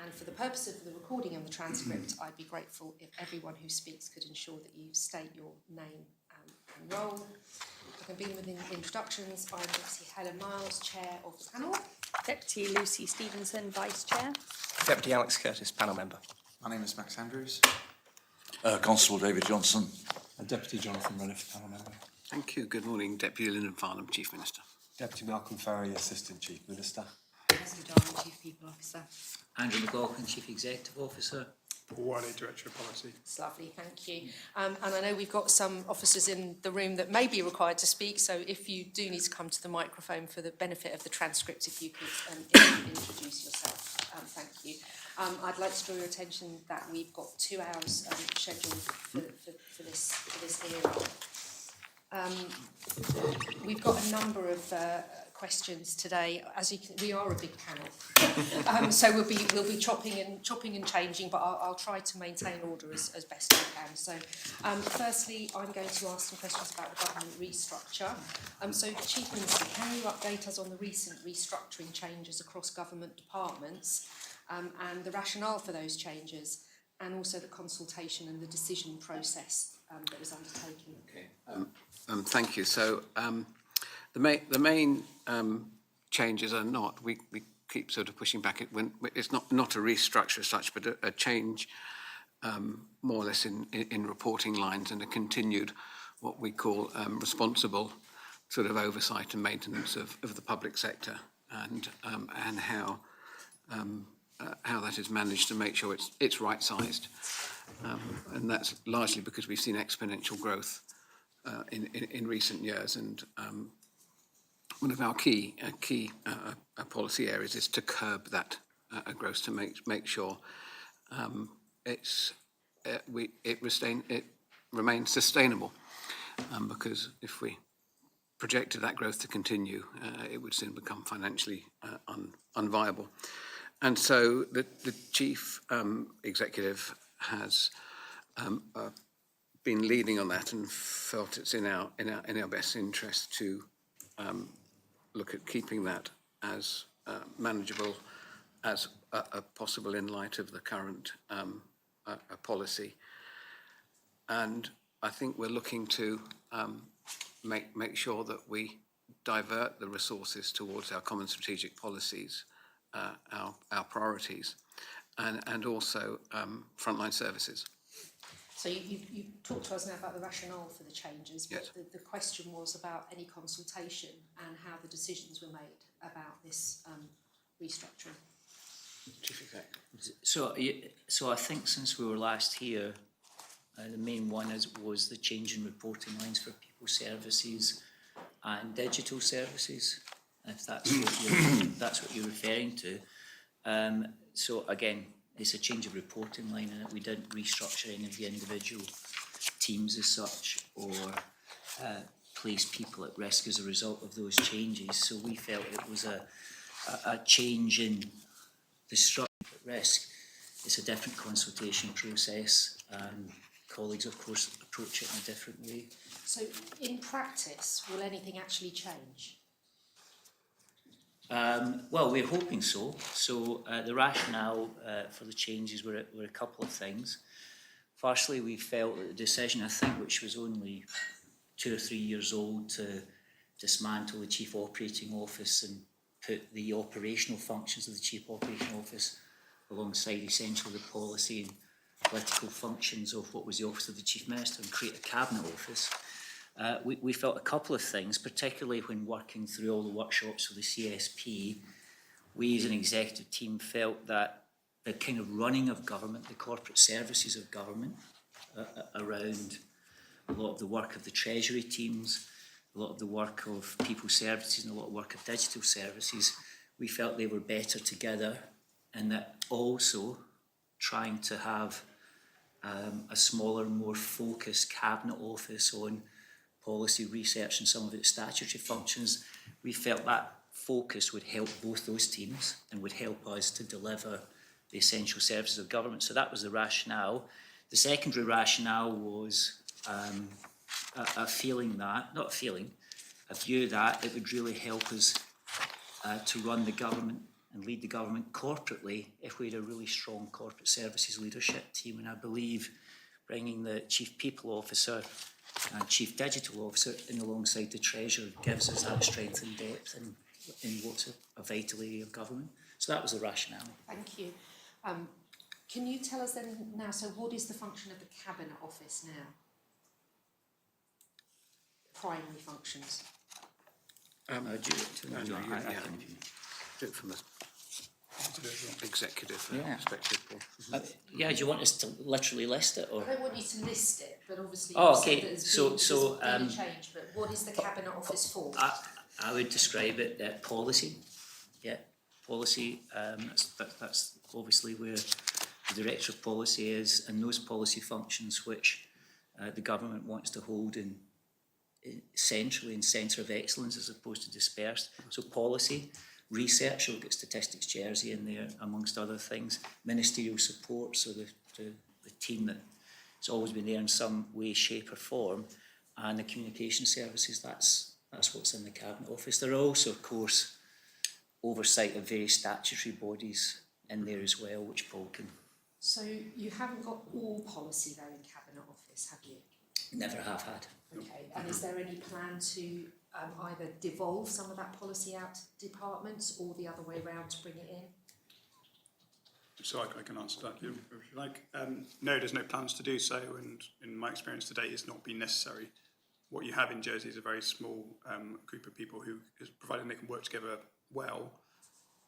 And for the purpose of the recording and the transcript, I'd be grateful if everyone who speaks could ensure that you state your name and role. I can begin with the introductions. I'm Deputy Helen Miles, Chair of the panel. Deputy Lucy Stevenson, Vice Chair. Deputy Alex Curtis, panel member. My name is Max Andrews. Constable David Johnson. Deputy Jonathan Renniff, panel member. Thank you. Good morning. Deputy Lyndon Farnham, Chief Minister. Deputy Malcolm Ferry, Assistant Chief Minister. Leslie Darwin, Chief People Officer. Andrew McLaughlin, Chief Executive Officer. Paul Wiley, Director of Policy. It's lovely, thank you. And I know we've got some officers in the room that may be required to speak, so if you do need to come to the microphone for the benefit of the transcript, if you could introduce yourself. Thank you. I'd like to draw your attention that we've got 2 hours scheduled for this hearing. We've got a number of questions today. As you can, we are a big panel, so we'll be chopping and changing, but I'll try to maintain order as best I can. So, firstly, I'm going to ask some questions about the government restructure. So, Chief Minister, can you update us on the recent restructuring changes across government departments and the rationale for those changes, and also the consultation and the decision process that was undertaken? Okay. Thank you. So the main changes are not. We keep sort of pushing back. It's not a restructure as such, but a change more or less in reporting lines and a continued what we call responsible sort of oversight and maintenance of the public sector and how that is managed to make sure it's right-sized. And that's largely because we've seen exponential growth in recent years, and one of our key policy areas is to curb that growth, to make sure it remains sustainable. Because if we projected that growth to continue, it would soon become financially unviable. And so the chief executive has been leading on that and felt it's in our best interest to look at keeping that as manageable as possible in light of the current policy. And I think we're looking to make sure that we divert the resources towards our common strategic policies, our priorities, and also frontline services. So you talked to us now about the rationale for the changes, but yes. the question was about any consultation and how the decisions were made about this restructuring. Chief Executive. So I think since we were last here, the main one was the change in reporting lines for people services and digital services, if that's what you're referring to. So again, it's a change of reporting line, and we didn't restructure any of the individual teams as such, or place people at risk as a result of those changes. So we felt it was a change in the structure at risk. It's a different consultation process. Colleagues, of course, approach it in a different way. So in practice, will anything actually change? Well, we're hoping so. So the rationale for the changes were a couple of things. Firstly, we felt that the decision, I think, which was only 2 or 3 years old, to dismantle the Chief Operating Office and put the operational functions of the Chief Operating Office alongside essentially the policy and political functions of what was the Office of the Chief Minister and create a Cabinet Office. We felt a couple of things, particularly when working through all the workshops with the CSP. We as an executive team felt that the kind of running of government, the corporate services of government, around a lot of the work of the Treasury teams, a lot of the work of people services and a lot of work of digital services, we felt they were better together, and that also trying to have a smaller, more focused Cabinet Office on policy research and some of its statutory functions, we felt that focus would help both those teams and would help us to deliver the essential services of government. So that was the rationale. The secondary rationale was a view that it would really help us to run the government and lead the government corporately if we had a really strong corporate services leadership team. And I believe bringing the Chief People Officer and Chief Digital Officer in alongside the Treasurer gives us that strength and depth in what's a vital area of government. So that was the rationale. Thank you. Can you tell us then now, so what is the function of the Cabinet Office now? Primary functions. Do it from the executive Yeah. perspective, Paul. yeah, do you want us to literally list it? Or? I don't want you to list it, but obviously Oh, you okay. said that there's So, been a change, but what is the Cabinet Office for? I would describe it policy. Yeah, policy. That's obviously where the Director of Policy is, and those policy functions which the government wants to hold in centrally in centre of excellence as opposed to dispersed. So policy, research, we'll get Statistics Jersey in there amongst other things, ministerial support, so the team that's always been there in some way, shape or form, and the communication services, that's what's in the Cabinet Office. There are also, of course, oversight of various statutory bodies in there as well, which Paul can... So you haven't got all policy though in Cabinet Office, have you? Never have had. Okay, and is there any plan to either devolve some of that policy out to departments or the other way around to bring it in? So I can answer that if you like. No, there's no plans to do so, and in my experience to date, it's not been necessary. What you have in Jersey is a very small group of people who, provided they can work together well,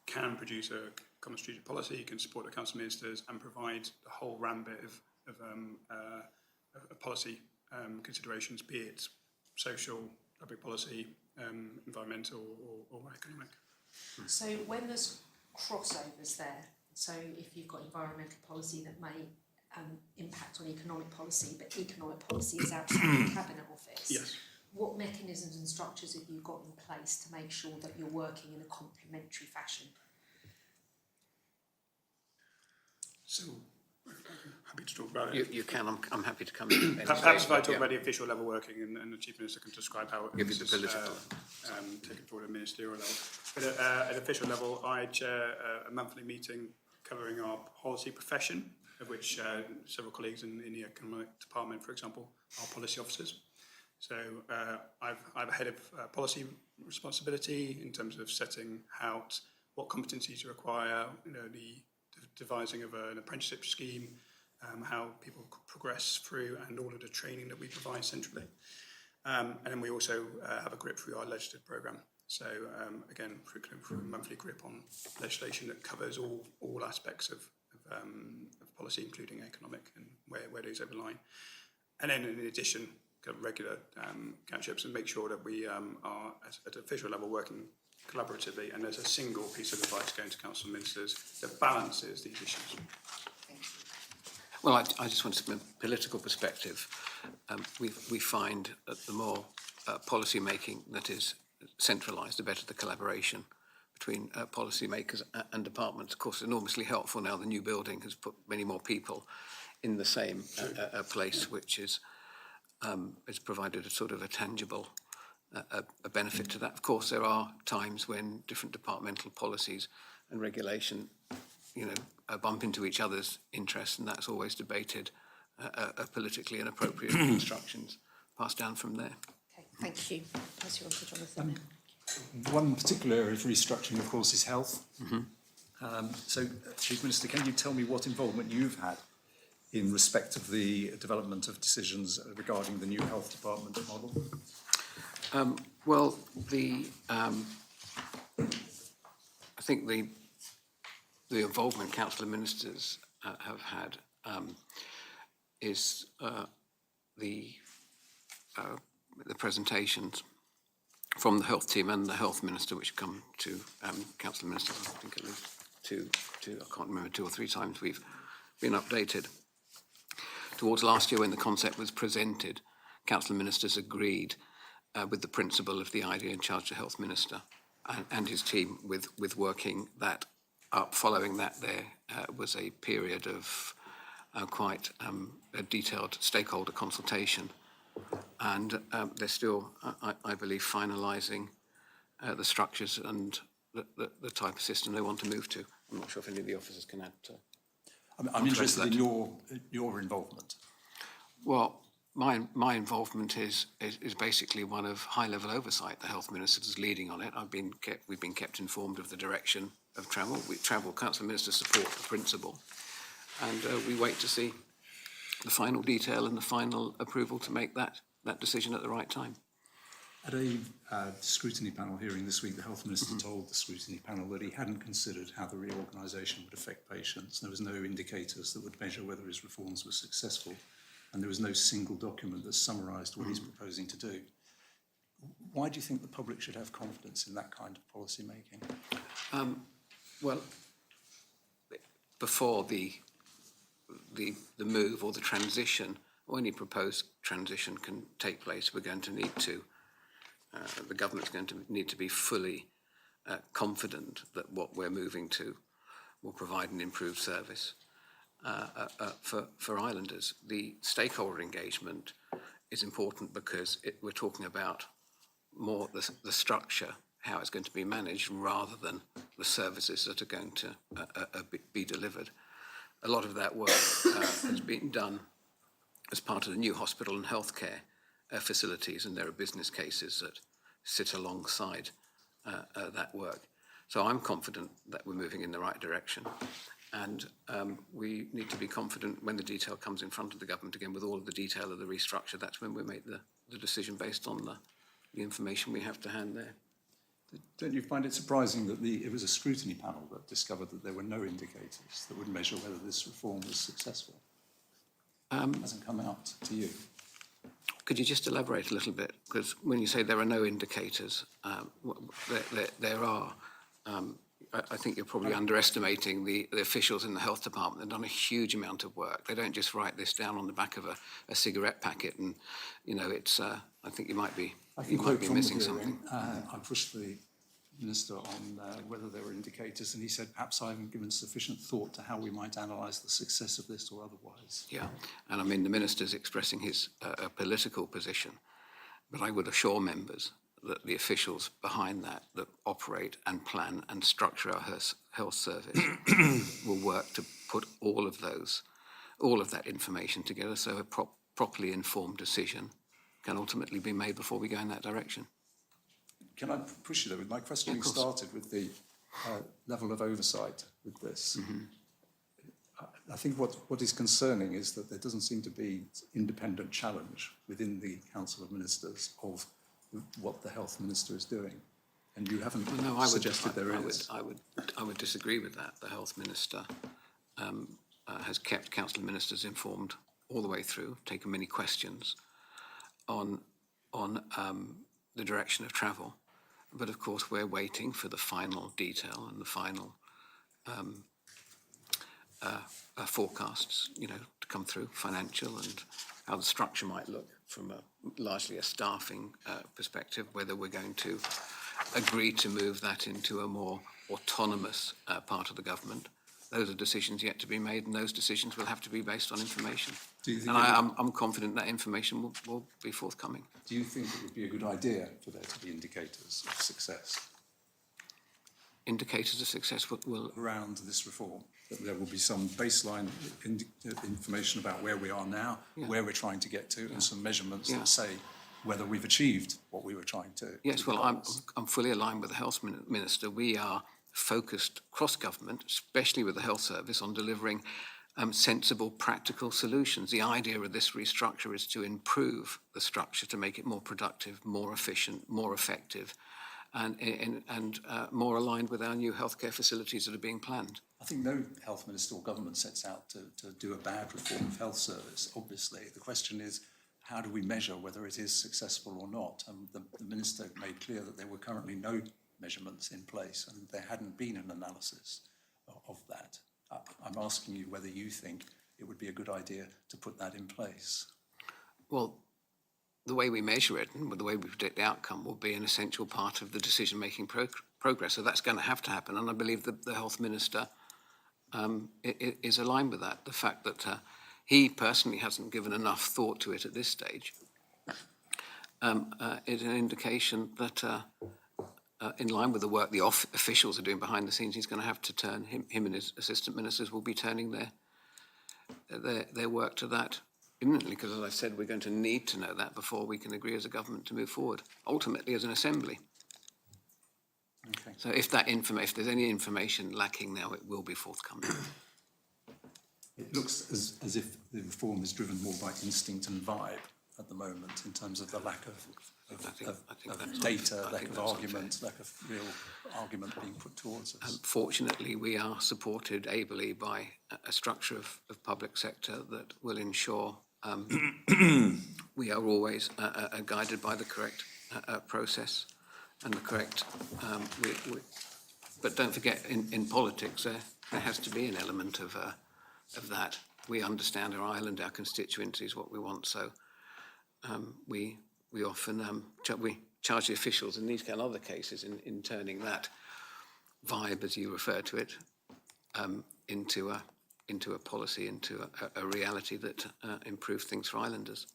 can produce a common strategic policy, can support the council ministers, and provide the whole rambit of policy considerations, be it social, public policy, environmental, or economic. So when there's crossovers there, so if you've got environmental policy that may impact on economic policy, but economic policy is outside the Cabinet Office, Yes. what mechanisms and structures have you got in place to make sure that you're working in a complementary fashion? So, happy to talk about it. You can, I'm happy to come in. Perhaps if I talk about the official level working, and the Chief Minister can describe how Give you this the is political. taken forward at ministerial level. But at official level, I chair a monthly meeting covering our policy profession, of which several colleagues in the economic department, for example, are policy officers. So I've a head of policy responsibility in terms of setting out what competencies you require, the devising of an apprenticeship scheme, how people progress through, and all of the training that we provide centrally. And then we also have a grip through our legislative programme. So again, a monthly grip on legislation that covers all aspects of policy, including economic, and where those overline. And then in addition, regular catch-ups and make sure that we are at official level working collaboratively, and there's a single piece of advice going to council ministers that balances these issues. Well, I just wanted from a political perspective, we find that the more policy making that is centralised, the better the collaboration between policy makers and departments. Of course, enormously helpful now. The new building has put many more people in the same place, which is has provided a sort of a tangible a benefit to that. Of course, there are times when different departmental policies and regulation, bump into each other's interests, and that's always debated politically and appropriate instructions passed down from there. Okay, thank you. Pass you on to Jonathan. One particular area of restructuring, of course, is health. So, Chief Minister, can you tell me what involvement you've had in respect of the development of decisions regarding the new health department model? Well, I think the involvement council and ministers have had is the presentations from the health team and the health minister, which come to council ministers, I think at least two, I can't remember, 2 or 3 times we've been updated. Towards last year, when the concept was presented, council ministers agreed with the principle of the idea and charged the health minister and his team with working that up. Following that, there was a period of quite a detailed stakeholder consultation, and they're still, I believe, finalising the structures and the type of system they want to move to. I'm not sure if any of the officers can add to. I'm interested in your involvement. Well, my involvement is basically one of high-level oversight. The health minister is leading on it. We've been kept informed of the direction of travel. Council ministers support the principle, and we wait to see the final detail and the final approval to make that decision at the right time. At a scrutiny panel hearing this week, the health minister told the scrutiny panel that he hadn't considered how the reorganisation would affect patients. There was no indicators that would measure whether his reforms were successful, and there was no single document that summarised what he's proposing to do. Why do you think the public should have confidence in that kind of policy making? Well, before the move or the transition, or any proposed transition can take place, we're going to need to, the government's going to need to be fully confident that what we're moving to will provide an improved service for islanders. The stakeholder engagement is important because we're talking about more the structure, how it's going to be managed, rather than the services that are going to be delivered. A lot of that work has been done as part of the new hospital and healthcare facilities, and there are business cases that sit alongside that work. So I'm confident that we're moving in the right direction, and we need to be confident when the detail comes in front of the government again with all of the detail of the restructure. That's when we make the decision based on the information we have to hand there. Don't you find it surprising that it was a scrutiny panel that discovered that there were no indicators that would measure whether this reform was successful? It hasn't come out to you. Could you just elaborate a little bit? Because when you say there are no indicators, there are. I think you're probably underestimating the officials in the health department. They've done a huge amount of work. They don't just write this down on the back of a cigarette packet, and it's. I think you might be missing something. I pushed the minister on whether there were indicators, and he said perhaps I haven't given sufficient thought to how we might analyse the success of this or otherwise. Yeah, and I mean the minister's expressing his political position, but I would assure members that the officials behind that operate and plan and structure our health service will work to put all of that information together so a properly informed decision can ultimately be made before we go in that direction. Can I push you there? My questioning started with the level of oversight with this. I think what is concerning is that there doesn't seem to be independent challenge within the Council of Ministers of what the health minister is doing, and you haven't suggested there is. I would disagree with that. The health minister has kept council of ministers informed all the way through, taken many questions on the direction of travel, but of course we're waiting for the final detail and the final forecasts, to come through, financial and how the structure might look from largely a staffing perspective, whether we're going to agree to move that into a more autonomous part of the government. Those are decisions yet to be made, and those decisions will have to be based on information. And I'm confident that information will be forthcoming. Do you think it would be a good idea for there to be indicators of success? Indicators of success will around this reform, that there will be some baseline information about where we are now, where we're trying to get to, and some measurements that say whether we've achieved what we were trying to. Yes, well, I'm fully aligned with the health minister. We are focused cross-government, especially with the health service, on delivering sensible, practical solutions. The idea of this restructure is to improve the structure, to make it more productive, more efficient, more effective, and more aligned with our new healthcare facilities that are being planned. I think no health minister or government sets out to do a bad reform of health service, obviously. The question is, how do we measure whether it is successful or not? And the minister made clear that there were currently no measurements in place and there hadn't been an analysis of that. I'm asking you whether you think it would be a good idea to put that in place. Well, the way we measure it and the way we predict the outcome will be an essential part of the decision-making progress. So that's going to happen. And I believe that the health minister is aligned with that. The fact that he personally hasn't given enough thought to it at this stage is an indication that in line with the work the officials are doing behind the scenes, he's going to have to turn, him and his assistant ministers will be turning their work to that imminently, because as I said, we're going to need to know that before we can agree as a government to move forward, ultimately as an assembly. Okay. So if there's any information lacking now, it will be forthcoming. It looks as if the reform is driven more by instinct and vibe at the moment in terms of the lack of data, lack of argument, lack of real argument being put towards us. Fortunately, we are supported ably by a structure of public sector that will ensure we are always guided by the correct process and the correct. But don't forget, in politics, there has to be an element of that. We understand our island, our constituencies, what we want. So we often we charge the officials in these kind of other cases in turning that vibe, as you refer to it, into a policy, into a reality that improves things for islanders.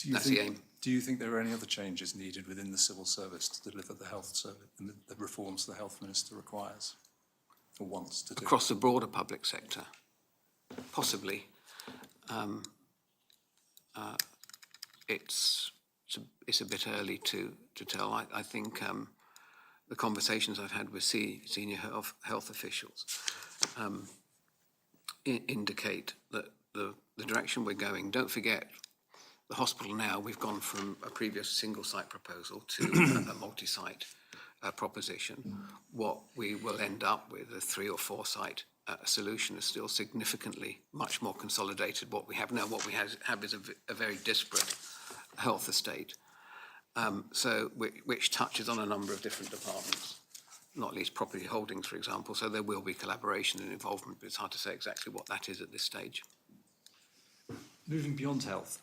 That's the aim. Do you think there are any other changes needed within the civil service to deliver the health service and the reforms the health minister requires or wants to do? Across the broader public sector, possibly. It's a bit early to tell. I think the conversations I've had with senior health officials indicate that the direction we're going. Don't forget, the hospital now, we've gone from a previous single site proposal to a multi-site proposition. What we will end up with, a 3 or 4 site solution, is still significantly much more consolidated. What we have now, what we have is a very disparate health estate, which touches on a number of different departments, not least property holdings, for example. So there will be collaboration and involvement, but it's hard to say exactly what that is at this stage. Moving beyond health,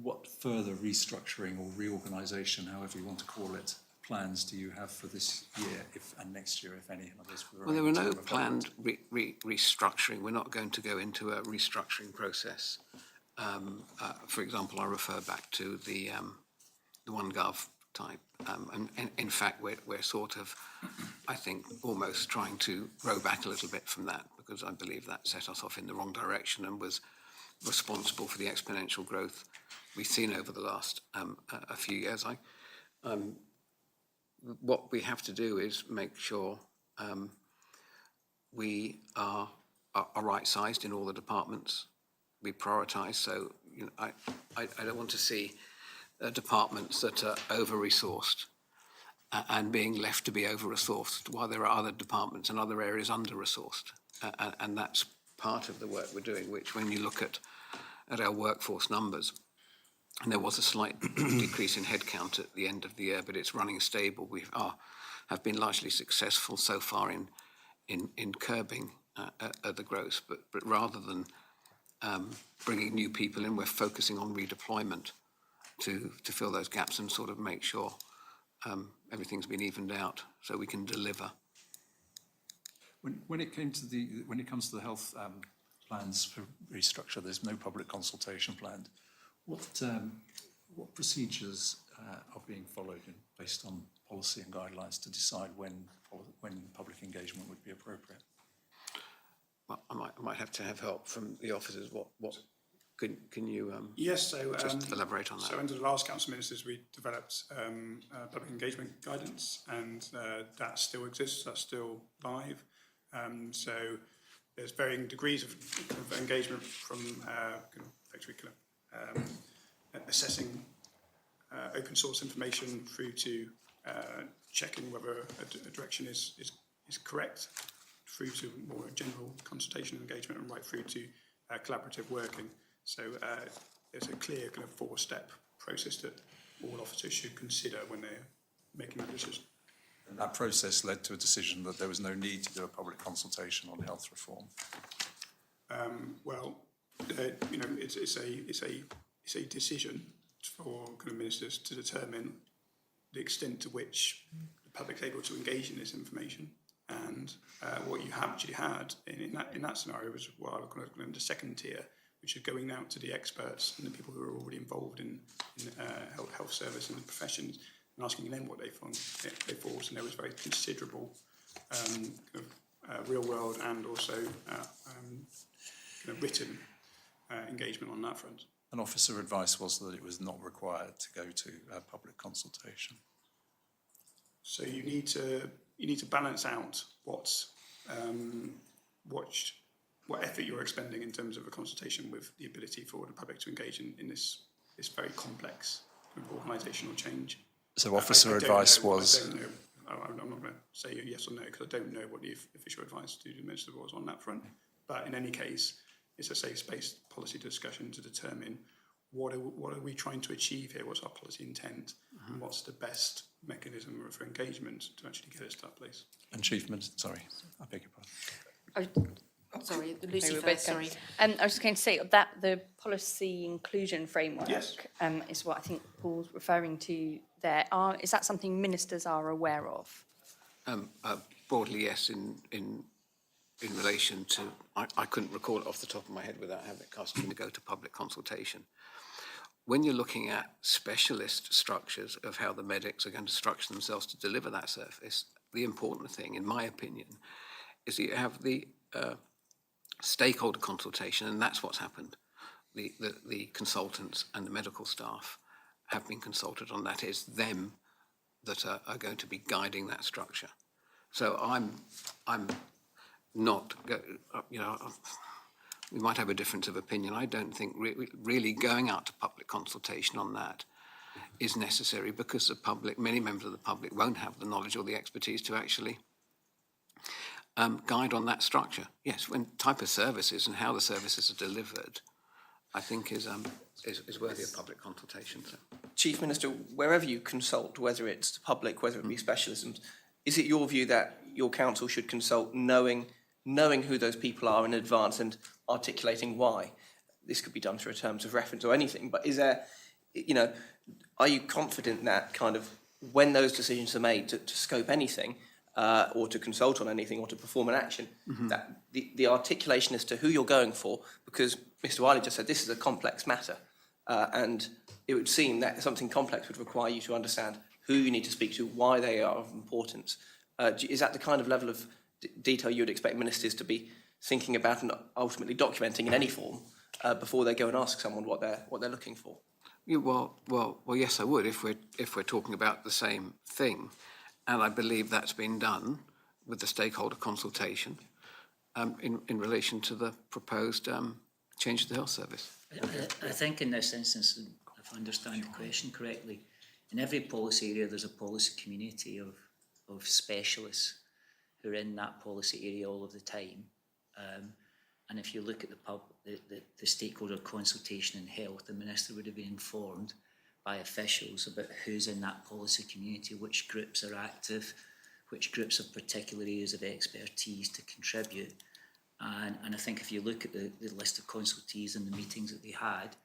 what further restructuring or reorganisation, however you want to call it, plans do you have for this year and next year, if any? Well, there are no planned restructuring. We're not going to go into a restructuring process. For example, I refer back to the OneGov type. And in fact, we're sort of, I think, almost trying to row back a little bit from that, because I believe that set us off in the wrong direction and was responsible for the exponential growth we've seen over the last a few years. What we have to do is make sure we are right-sized in all the departments. We prioritise. So I don't want to see departments that are over-resourced and being left to be over-resourced while there are other departments and other areas under-resourced. And that's part of the work we're doing, which when you look at our workforce numbers, and there was a slight decrease in headcount at the end of the year, but it's running stable. We have been largely successful so far in curbing the growth, but rather than bringing new people in, we're focusing on redeployment to fill those gaps and sort of make sure everything's been evened out so we can deliver. When it comes to the health plans for restructure, there's no public consultation planned. What procedures are being followed based on policy and guidelines to decide when public engagement would be appropriate? Well, I might have to have help from the officers. What can you yes, so, just elaborate on that? So under the last Council of Ministers, we developed public engagement guidance, and that still exists, that's still live. So there's varying degrees of engagement from assessing open source information through to checking whether a direction is correct, through to more general consultation and engagement, and right through to collaborative working. So there's a clear kind of 4-step process that all officers should consider when they're making that decision. And that process led to a decision that there was no need to do a public consultation on health reform. It's a decision for kind of ministers to determine the extent to which the public is able to engage in this information, and what you have actually had in that scenario was what I would call the second tier, which is going out to the experts and the people who are already involved in health service and the professions, and asking them what they thought, and there was very considerable real world and also written engagement on that front. And officer advice was that it was not required to go to public consultation. So you need to balance out what effort you're expending in terms of a consultation with the ability for the public to engage in this very complex organisational change. So officer advice was... I don't know. I'm not going to say yes or no because I don't know what the official advice to the Minister was on that front. But in any case, it's a safe space policy discussion to determine what are we trying to achieve here, what's our policy intent, and what's the best mechanism for engagement to actually get us to that place. And Chief Minister, sorry, I beg your pardon. Sorry, Lucy we're first, both going. sorry. I was just going to say that the policy inclusion framework Yes. is what I think Paul's referring to there. Is that something ministers are aware of? Broadly, yes, in relation to, I couldn't recall it off the top of my head without having it asking to go to public consultation. When you're looking at specialist structures of how the medics are going to structure themselves to deliver that service, the important thing, in my opinion, is that you have the stakeholder consultation, and that's what's happened. The consultants and the medical staff have been consulted on that. It's them that are going to be guiding that structure. So I'm not, we might have a difference of opinion. I don't think really going out to public consultation on that is necessary because the public, many members of the public won't have the knowledge or the expertise to actually guide on that structure. Yes, when type of services and how the services are delivered, I think is worthy of public consultation. So. Chief Minister, wherever you consult, whether it's the public, whether it be specialisms, is it your view that your council should consult knowing who those people are in advance and articulating why? This could be done through terms of reference or anything, but is there, are you confident that kind of when those decisions are made to scope anything or to consult on anything or to perform an action, that the articulation as to who you're going for, because Mr. Wiley just said this is a complex matter, and it would seem that something complex would require you to understand who you need to speak to, why they are of importance. Is that the kind of level of detail you would expect ministers to be thinking about and ultimately documenting in any form before they go and ask someone what they're looking for? Yeah, well, yes, I would if we're talking about the same thing, and I believe that's been done with the stakeholder consultation in relation to the proposed change to the health service. I think in this instance, if I understand the question correctly, in every policy area there's a policy community of specialists who are in that policy area all of the time. And if you look at the stakeholder consultation in health, the Minister would have been informed by officials about who's in that policy community, which groups are active, which groups have particular areas of expertise to contribute. And I think if you look at the list of consultees and the meetings that they had,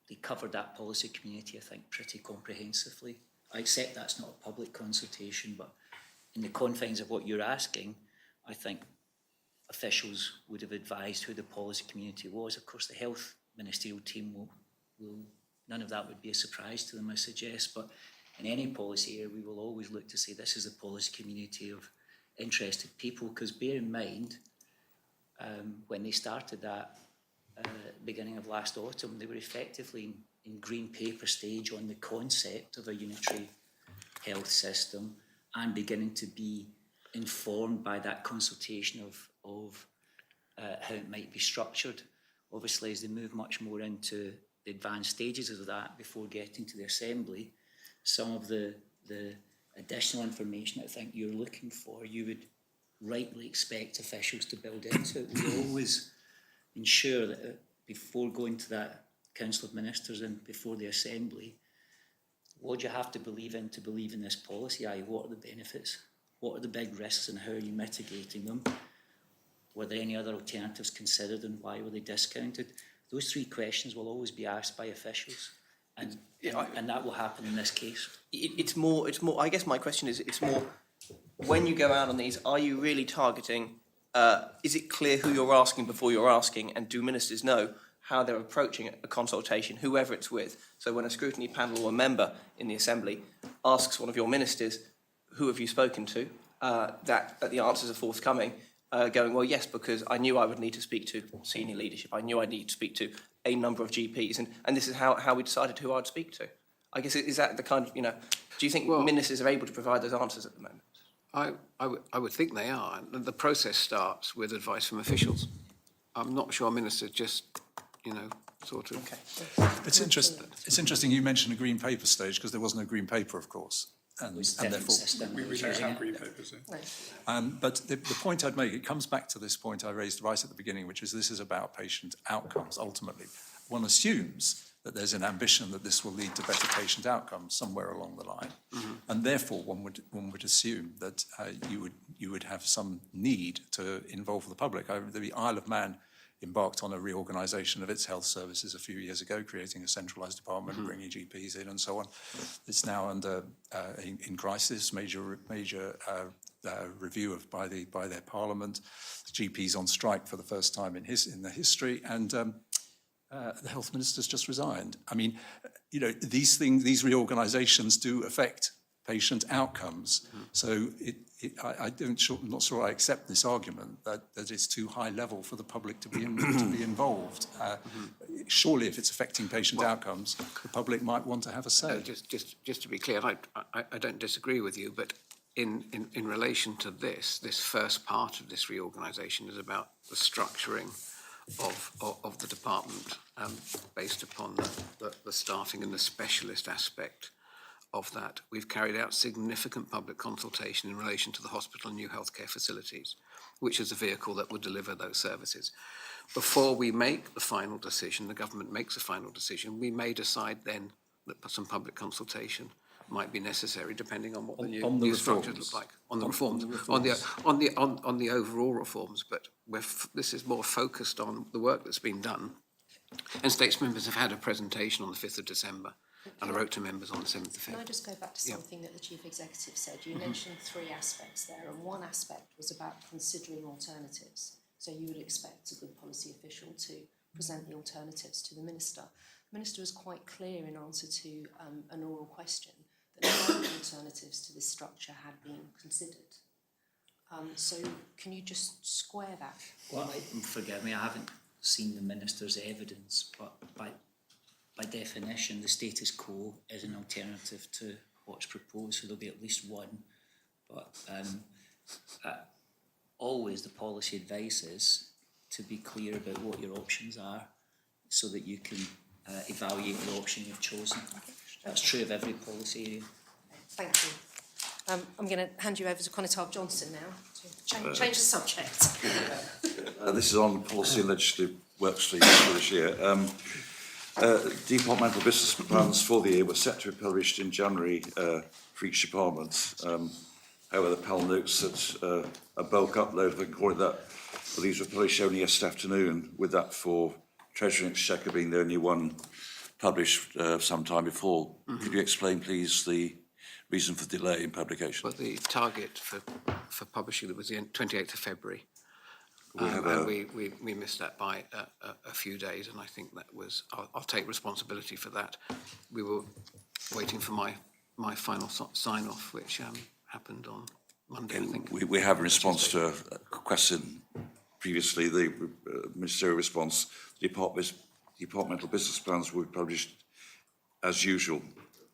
they covered that policy community, I think, pretty comprehensively. I accept that's not a public consultation, but in the confines of what you're asking, I think officials would have advised who the policy community was. Of course, the health ministerial team will none of that would be a surprise to them, I suggest, but in any policy area, we will always look to say this is a policy community of interested people, because bear in mind, when they started that beginning of last autumn, they were effectively in green paper stage on the concept of a unitary health system and beginning to be informed by that consultation of how it might be structured. Obviously, as they move much more into the advanced stages of that before getting to the Assembly, some of the additional information I think you're looking for, you would rightly expect officials to build into it. We always ensure that before going to that Council of Ministers and before the Assembly, what do you have to believe in this policy? What are the benefits? What are the big risks and how are you mitigating them? Were there any other alternatives considered and why were they discounted? Those three questions will always be asked by officials, and that will happen in this case. It's more. I guess my question is, it's more when you go out on these, are you really targeting? Is it clear who you're asking before you're asking, and do ministers know how they're approaching a consultation, whoever it's with? So when a scrutiny panel or a member in the Assembly asks one of your ministers, who have you spoken to, that the answers are forthcoming, going, well, yes, because I knew I would need to speak to senior leadership. I knew I'd need to speak to a number of GPs, and this is how we decided who I'd speak to. I guess, is that the kind of, do you think ministers are able to provide those answers at the moment? I would think they are. The process starts with advice from officials. I'm not sure ministers just, sort of... Okay. It's interesting you mentioned a green paper stage, because there was no green paper, of course. And therefore, We don't have green papers. but the point I'd make, it comes back to this point I raised right at the beginning, which is this is about patient outcomes, ultimately. One assumes that there's an ambition that this will lead to better patient outcomes somewhere along the line. And therefore, one would assume that you would have some need to involve the public. The Isle of Man embarked on a reorganisation of its health services a few years ago, creating a centralised department, bringing GPs in and so on. It's now under in crisis, major review by their parliament. The GP's on strike for the first time in the history, and the health minister's just resigned. I mean, these reorganisations do affect patient outcomes. So I'm not sure I accept this argument that it's too high level for the public to be involved. Surely, if it's affecting patient outcomes, the public might want to have a say. Just to be clear, I don't disagree with you, but in relation to this first part of this reorganisation is about the structuring of the department based upon the staffing and the specialist aspect of that. We've carried out significant public consultation in relation to the hospital and new healthcare facilities, which is a vehicle that would deliver those services. Before we make the final decision, the government makes a final decision, we may decide then that some public consultation might be necessary, depending on what the new structures look like. On the reforms, on the overall reforms, but this is more focused on the work that's been done. And States members have had a presentation on the 5th of December, and I wrote to members on the 7th of Can February. I just go back to something that the Chief Executive said? You mentioned 3 aspects there, and one aspect was about considering alternatives. So you would expect a good policy official to present the alternatives to the Minister. The Minister was quite clear in answer to an oral question that no alternatives to this structure had been considered. So can you just square that? Well, forgive me, I haven't seen the Minister's evidence, but by definition, the status quo is an alternative to what's proposed, so there'll be at least one. But always the policy advice is to be clear about what your options are so that you can evaluate the option you've chosen. That's true of every policy area. Thank you. I'm going to hand you over to Connetab Johnson now to change the subject. This is on policy and legislative work streams for this year. Departmental business plans for the year were set to be published in January for each department. However, the panel notes that a bulk upload, if I can call it that, well, these were published only yesterday afternoon, with that for Treasury and Exchequer being the only one published some time before. Could you explain, please, the reason for delay in publication? Well, the target for publishing was the 28th of February. We missed that by a few days, and I think that was, I'll take responsibility for that. We were waiting for my final sign-off, which happened on Monday, I think. We have in response to a question previously, the ministerial response, departmental business plans were published as usual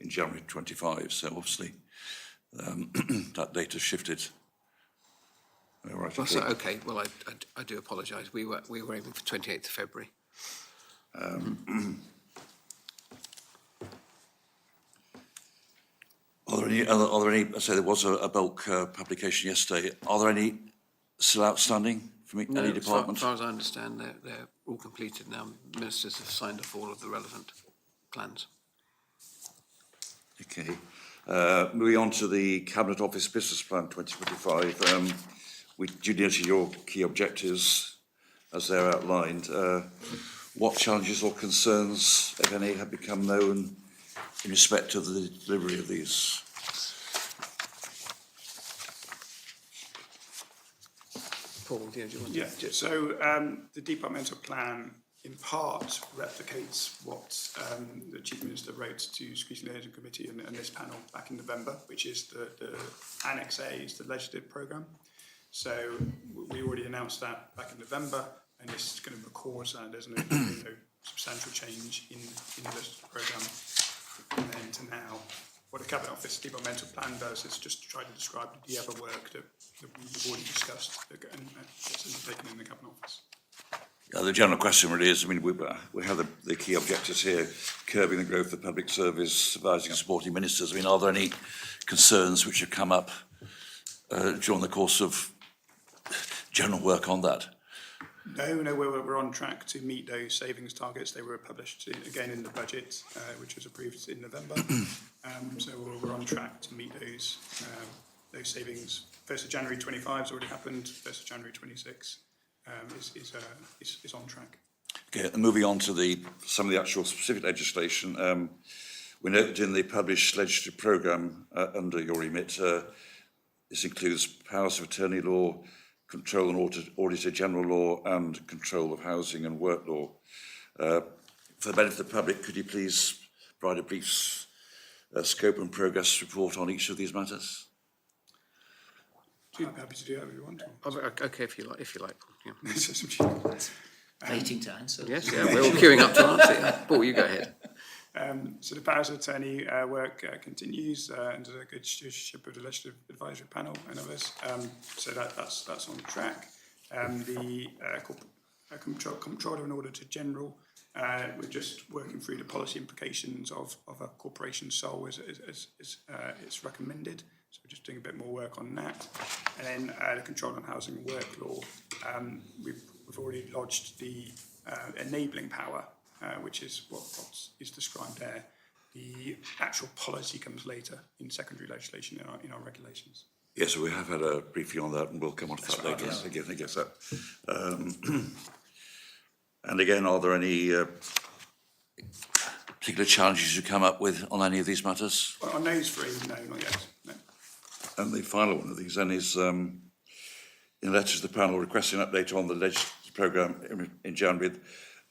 in January 25, so obviously that date has shifted. Right, well, so, okay, well, I do apologise. We were aiming for 28th of February. Are there any, so there was a bulk publication yesterday, are there any still outstanding from any department? As far as I understand, they're all completed now. Ministers have signed off all of the relevant plans. Okay. Moving on to the Cabinet Office Business Plan 2025, you noted your key objectives as they're outlined. What challenges or concerns, if any, have become known in respect of the delivery of these? Paul, do you want to? Yeah, so the departmental plan in part replicates what the Chief Minister wrote to Scrutiny Liaison Committee and this panel back in November, which is the Annex A, is the legislative programme. So we already announced that back in November, and this kind of records that there's no substantial change in the legislative programme from then to now. What the Cabinet Office Departmental Plan does is just try to describe the other work that we've already discussed and what's undertaken in the Cabinet Office. The general question really is, I mean, we have the key objectives here, curbing the growth of public service, advising and supporting ministers. I mean, are there any concerns which have come up during the course of general work on that? No, we're on track to meet those savings targets. They were published again in the budget, which was approved in November. So we're on track to meet those savings. 1st of January 25 has already happened. 1st of January 26 is on track. Okay, and moving on to some of the actual specific legislation, we noted in the published legislative programme under your remit, this includes powers of attorney law, control and auditor general law, and control of housing and work law. For the benefit of the public, could you please provide a brief scope and progress report on each of these matters? I'm happy to do that if you want to. Okay, if you like. Yeah. Waiting to answer. Yes, yeah, we're all queuing up to answer. Yeah. Paul, you go ahead. So the powers of attorney work continues under the good stewardship of the Legislative Advisory Panel and others. So that's on track. The Comptroller and Auditor General, we're just working through the policy implications of a corporation sole as it's recommended. So we're just doing a bit more work on that. And then the Control on Housing and Work Law, we've already lodged the enabling power, which is what is described there. The actual policy comes later in secondary legislation in our regulations. Yes, we have had a briefing on that, and we'll come on to that later. Yes. Again, I guess that. And again, are there any particular challenges you come up with on any of these matters? Well, on those three, no, not yet. No. And the final one of these then is in a letter to the panel requesting an update on the legislative programme in January, with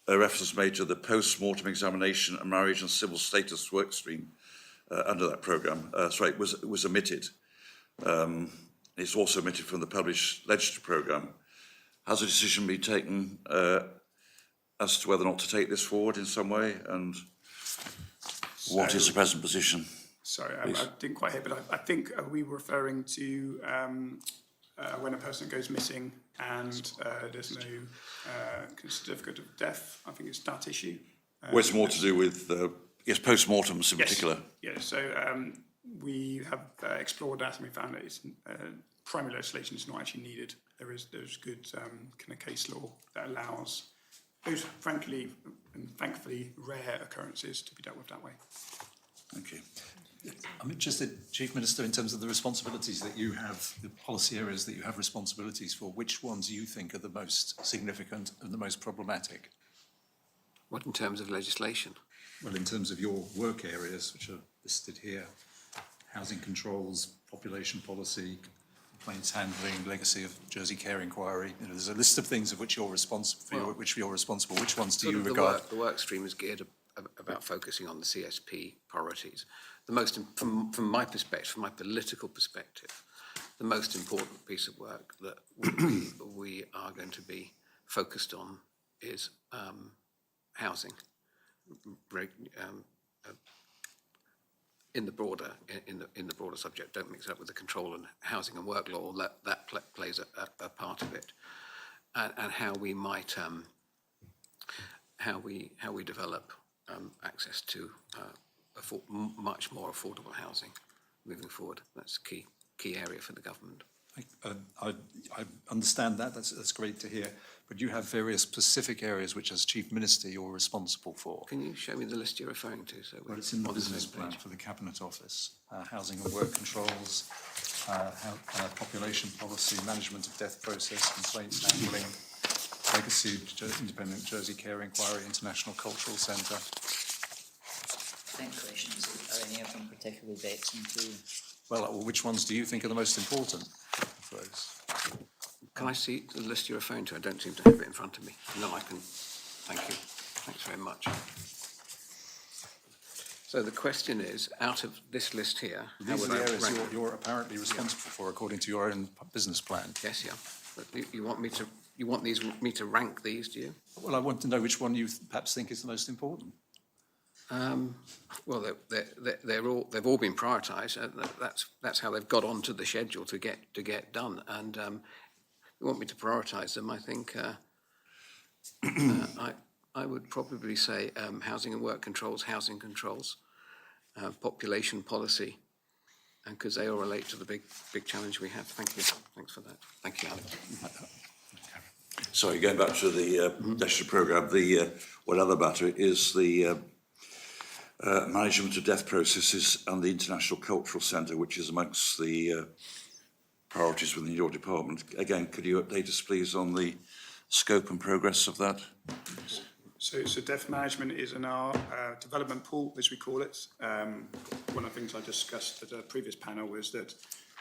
a reference made to the post-mortem examination and marriage and civil status work stream under that programme. Sorry, it was omitted. It's also omitted from the published legislative programme. Has a decision been taken as to whether or not to take this forward in some way? And what is the present position? Sorry, I didn't quite hear, but I think we were referring to when a person goes missing and there's no certificate of death. I think it's that issue. Well, it's more to do with, post-mortems in particular. Yes, so we have explored that and we found that it's, primary legislation is not actually needed. There's good kind of case law that allows those, frankly and thankfully, rare occurrences to be dealt with that way. Thank you. I'm interested, Chief Minister, in terms of the responsibilities that you have, the policy areas that you have responsibilities for, which ones you think are the most significant and the most problematic? What in terms of legislation? Well, in terms of your work areas, which are listed here, housing controls, population policy, complaints handling, legacy of Jersey Care Inquiry. You know, there's a list of things of which you're responsible. Which ones do you regard? The work stream is geared about focusing on the CSP priorities. The most, from my perspective, from my political perspective, the most important piece of work that we are going to be focused on is housing. In the broader subject, don't mix it up with the control and housing and work law. That plays a part of it, and how we might how we develop access to much more affordable housing moving forward. That's a key area for the government. I understand that. That's great to hear. But you have various specific areas which, as Chief Minister, you're responsible for. Can you show me the list you're referring to? So well, it's in the business plan for the Cabinet Office. Housing and work controls, population policy, management of death process, complaints handling, legacy independent Jersey Care Inquiry, International Cultural Centre. I think questions, are any of them particularly vexing to you? Well, which ones do you think are the most important of those? Can I see the list you're referring to? I don't seem to have it in front of me. No, I can. Thank you. very much. So the question is, out of this list here, how These are would the I areas rank? you're apparently responsible for according to your own business plan. Yes, yeah. But you want me to rank these, do you? Well, I want to know which one you perhaps think is the most important. Well, they've all been prioritised. That's how they've got onto the schedule to get done. And you want me to prioritise them? I think I would probably say housing and work controls, housing controls, population policy, and because they all relate to the big challenge we have. Thank you. Thanks for that. Thank you, Alex. Sorry, going back to the national programme, the one other matter is the management of death processes and the International Cultural Centre, which is amongst the priorities within your department. Again, could you update us, please, on the scope and progress of that? So death management is in our development pool, as we call it. One of the things I discussed at a previous panel was that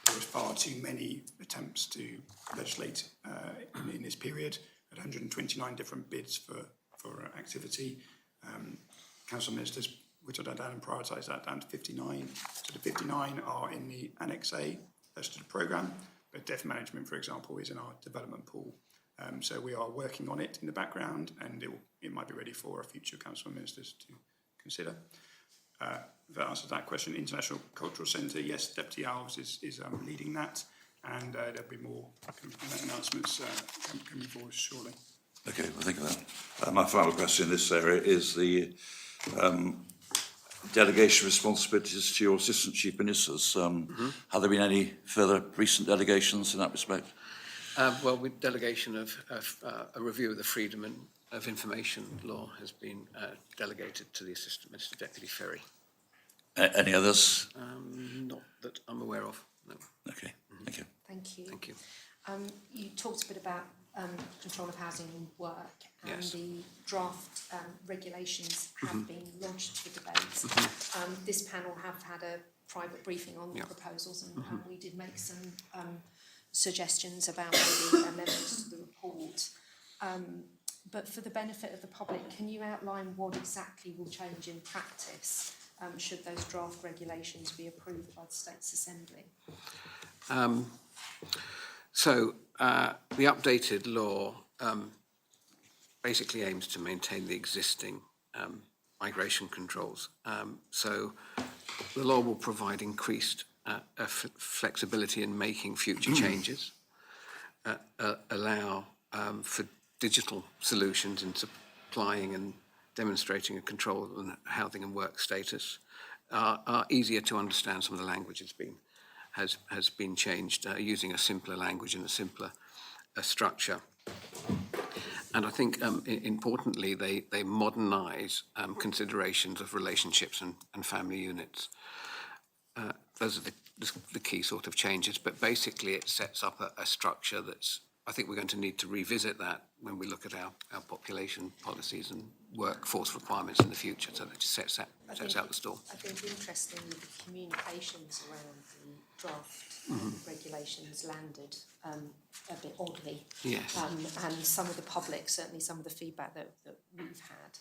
there was far too many attempts to legislate in this period, at 129 different bids for activity. Council ministers whittled that down and prioritised that down to 59. So the 59 are in the Annex A, that's to the programme, but death management, for example, is in our development pool. So we are working on it in the background, and it might be ready for future council ministers to consider. That answers that question. International Cultural Centre, yes, Deputy Alves is leading that, and there'll be more announcements coming forward shortly. Okay, well, think of that. My final question in this area is the delegation responsibilities to your assistant chief ministers. Have there been any further recent delegations in that respect? Well, with delegation of a review of the Freedom of Information Law has been delegated to the Assistant Minister Deputy Ferry. Any others? Not that I'm aware of, no. Okay, thank you. Thank you. Thank you. You talked a bit about control of housing and work, and Yes. the draft regulations have been lodged for debate. This panel have had a private briefing on the proposals, and we did make some suggestions about maybe amendments to the report. But for the benefit of the public, can you outline what exactly will change in practice should those draft regulations be approved by the States Assembly? So the updated law basically aims to maintain the existing migration controls. So the law will provide increased flexibility in making future changes, allow for digital solutions in supplying and demonstrating a control on housing and work status, are easier to understand. Some of the language has been changed using a simpler language and a simpler structure. And I think importantly they modernise considerations of relationships and family units. Those are the key sort of changes, but basically it sets up a structure that's, I think we're going to need to revisit that when we look at our population policies and workforce requirements in the future, so that it sets out the store. I think interestingly the communications around the draft regulations landed a bit oddly. Yes. And some of the public, certainly some of the feedback that we've had.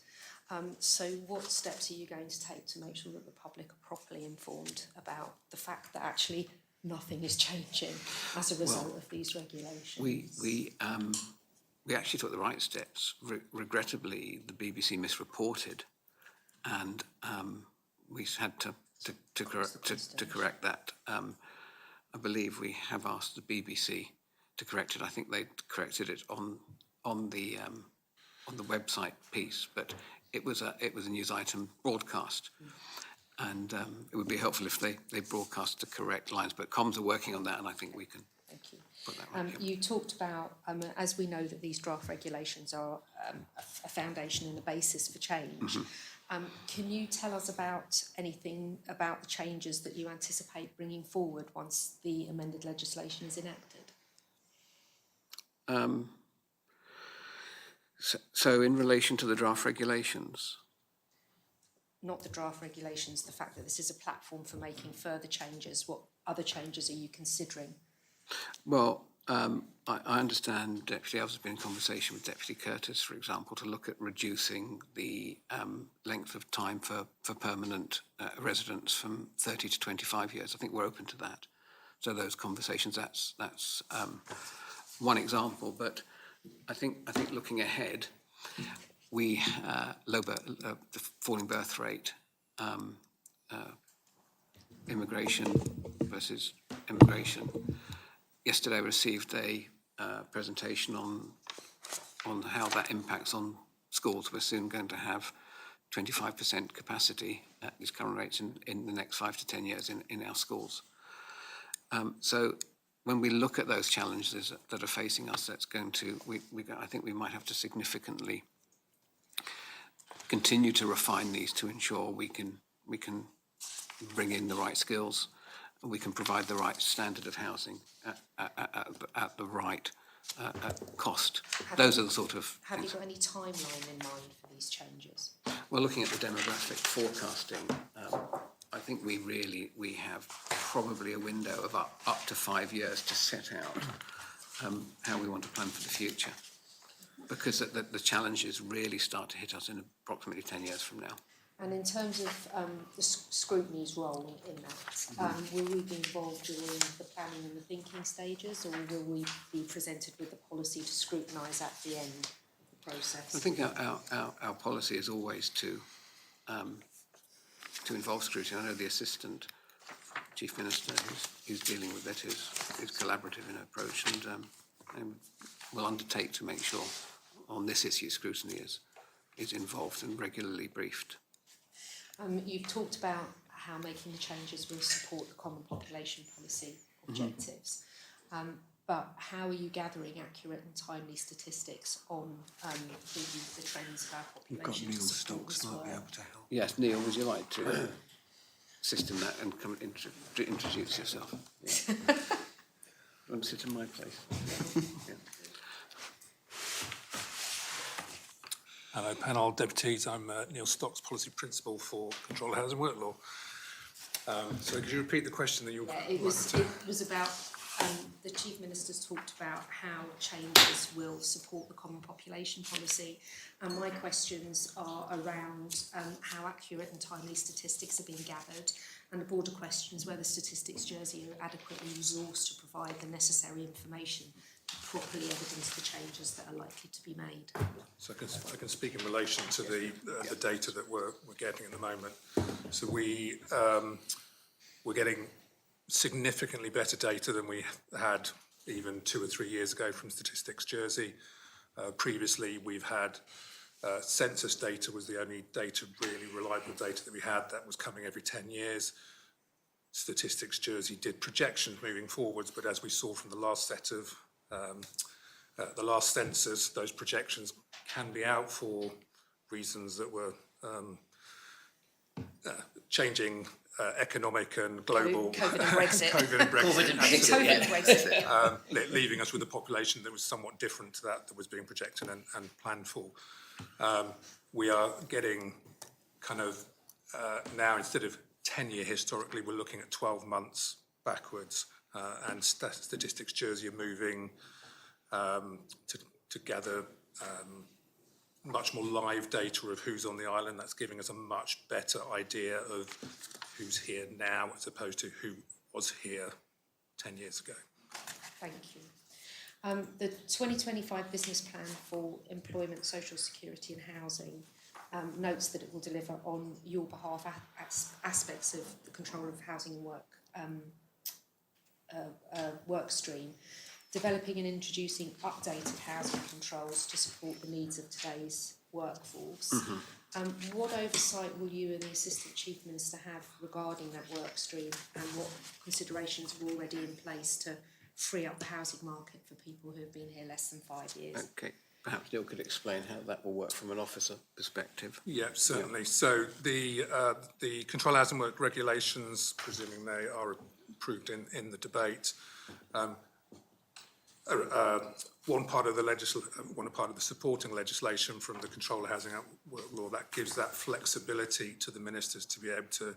So what steps are you going to take to make sure that the public are properly informed about the fact that actually nothing is changing as a result of these regulations? We actually took the right steps. Regrettably, the BBC misreported, and we had to correct that. I believe we have asked the BBC to correct it. I think they corrected it on the website piece, but it was a news item broadcast. And it would be helpful if they broadcast the correct lines, but comms are working on that, and I think we can Thank you. put that right. You talked about, as we know that these draft regulations are a foundation and a basis for change. Can you tell us about anything about the changes that you anticipate bringing forward once the amended legislation is enacted? So in relation to the draft regulations? Not the draft regulations, the fact that this is a platform for making further changes. What other changes are you considering? Well, I understand Deputy Elves has been in conversation with Deputy Curtis, for example, to look at reducing the length of time for permanent residents from 30 to 25 years. I think we're open to that. So those conversations, that's one example. But I think looking ahead, we the falling birth rate, immigration versus immigration. Yesterday I received a presentation on how that impacts on schools. We're soon going to have 25% capacity at these current rates in the next 5 to 10 years in our schools. So when we look at those challenges that are facing us, that's going to, I think we might have to significantly continue to refine these to ensure we can bring in the right skills, and we can provide the right standard of housing at the right cost. Those are the sort of Have you things. got any timeline in mind for these changes? Well, looking at the demographic forecasting, I think we have probably a window of up to 5 years to set out how we want to plan for the future, because the challenges really start to hit us in approximately 10 years from now. And in terms of the scrutiny's role in that, will we be involved during the planning and the thinking stages, or will we be presented with the policy to scrutinise at the end of the process? I think our policy is always to involve scrutiny. I know the Assistant Chief Minister who's dealing with it is collaborative in her approach, and will undertake to make sure on this issue scrutiny is involved and regularly briefed. You've talked about how making the changes will support the Common Population Policy objectives, but how are you gathering accurate and timely statistics on the trends of our population? to support this work? to help. Yes, Neil, would you like to assist in that and come introduce yourself? Yeah. You want to sit in my place? Yeah. Hello, panel deputies. I'm Neil Stocks, Policy Principal for Control Housing Work Law. So could you repeat the question that you were... Yeah, it was about, the Chief Minister's talked about how changes will support the Common Population Policy, and my questions are around how accurate and timely statistics are being gathered, and the broader questions whether Statistics Jersey are adequately resourced to provide the necessary information to properly evidence the changes that are likely to be made. So I can speak in relation to the data that we're getting at the moment. So we're getting significantly better data than we had even 2 or 3 years ago from Statistics Jersey. Previously, we've had census data was the only really reliable data that we had. That was coming every 10 years. Statistics Jersey did projections moving forwards, but as we saw from the last set of the last census, those projections can be out for reasons that were changing economic and global COVID and Brexit. COVID and Brexit, COVID and absolutely. COVID and Brexit. Leaving us with a population that was somewhat different to that was being projected and planned for. We are getting kind of now, instead of 10-year historically, we're looking at 12 months backwards, and Statistics Jersey are moving to gather much more live data of who's on the island. That's giving us a much better idea of who's here now as opposed to who was here 10 years ago. Thank you. The 2025 Business Plan for Employment, Social Security and Housing notes that it will deliver on your behalf aspects of the control of housing and work stream, developing and introducing updated housing controls to support the needs of today's workforce. What oversight will you and the Assistant Chief Minister have regarding that work stream, and what considerations are already in place to free up the housing market for people who have been here less than 5 years? Okay, perhaps Neil could explain how that will work from an officer perspective. Yeah, certainly. So the Control Housing Work regulations, presuming they are approved in the debate, one part of the supporting legislation from the Control Housing Work Law that gives that flexibility to the ministers to be able to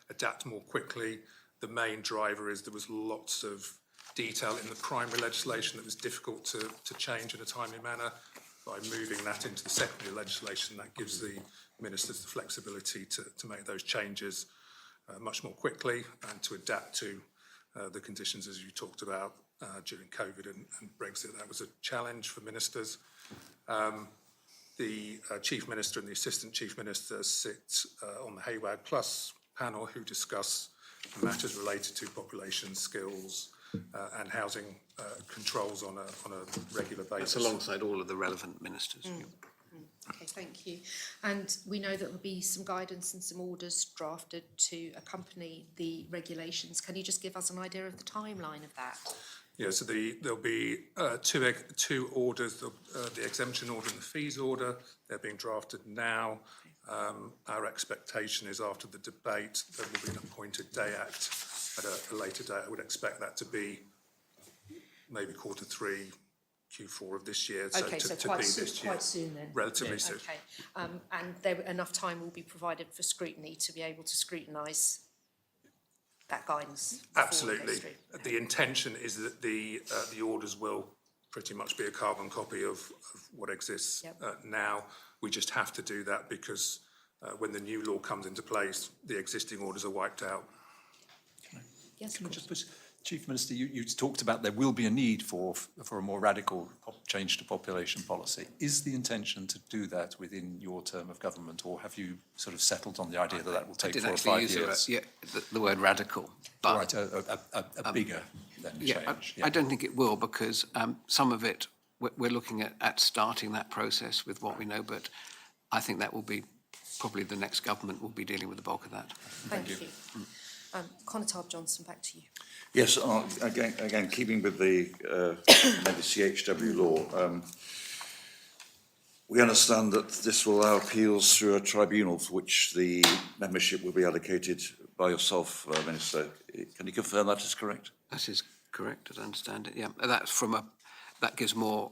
adapt more quickly. The main driver is there was lots of detail in the primary legislation that was difficult to change in a timely manner. By moving that into the secondary legislation, that gives the ministers the flexibility to make those changes much more quickly and to adapt to the conditions as you talked about during COVID and Brexit. That was a challenge for ministers. The Chief Minister and the Assistant Chief Minister sit on the Hayward Plus panel who discuss matters related to population skills and housing controls on a regular basis. That's alongside all of the relevant ministers. Okay, thank you. And we know that there'll be some guidance and some orders drafted to accompany the regulations. Can you just give us an idea of the timeline of that? Yeah, so there'll be two orders, the exemption order and the fees order. They're being drafted now. Our expectation is after the debate, there will be an appointed day act at a later date. I would expect that to be maybe Q3, Q4 of this year. Okay, so quite soon then. Relatively soon. Okay, and enough time will be provided for scrutiny to be able to scrutinise that guidance. Absolutely. The intention is that the orders will pretty much be a carbon copy of what exists now. We just have to do that because when the new law comes into place, the existing orders are wiped out. Yes, Can I just push, Chief Minister, you talked about there will be a need for a more radical change to population policy. Is the intention to do that within your term of government, or have you sort of settled on the idea that will take 4 or 5 years? The word radical, but right, a bigger then change. I don't think it will, because some of it we're looking at starting that process with what we know, but I think that will be probably the next government will be dealing with the bulk of that. Thank you. Conatard Johnson, back to you. Yes, again, keeping with the CHW law, we understand that this will allow appeals through a tribunal for which the membership will be allocated by yourself, Minister. Can you confirm that is correct? That is correct, as I understand it. Yeah, that gives more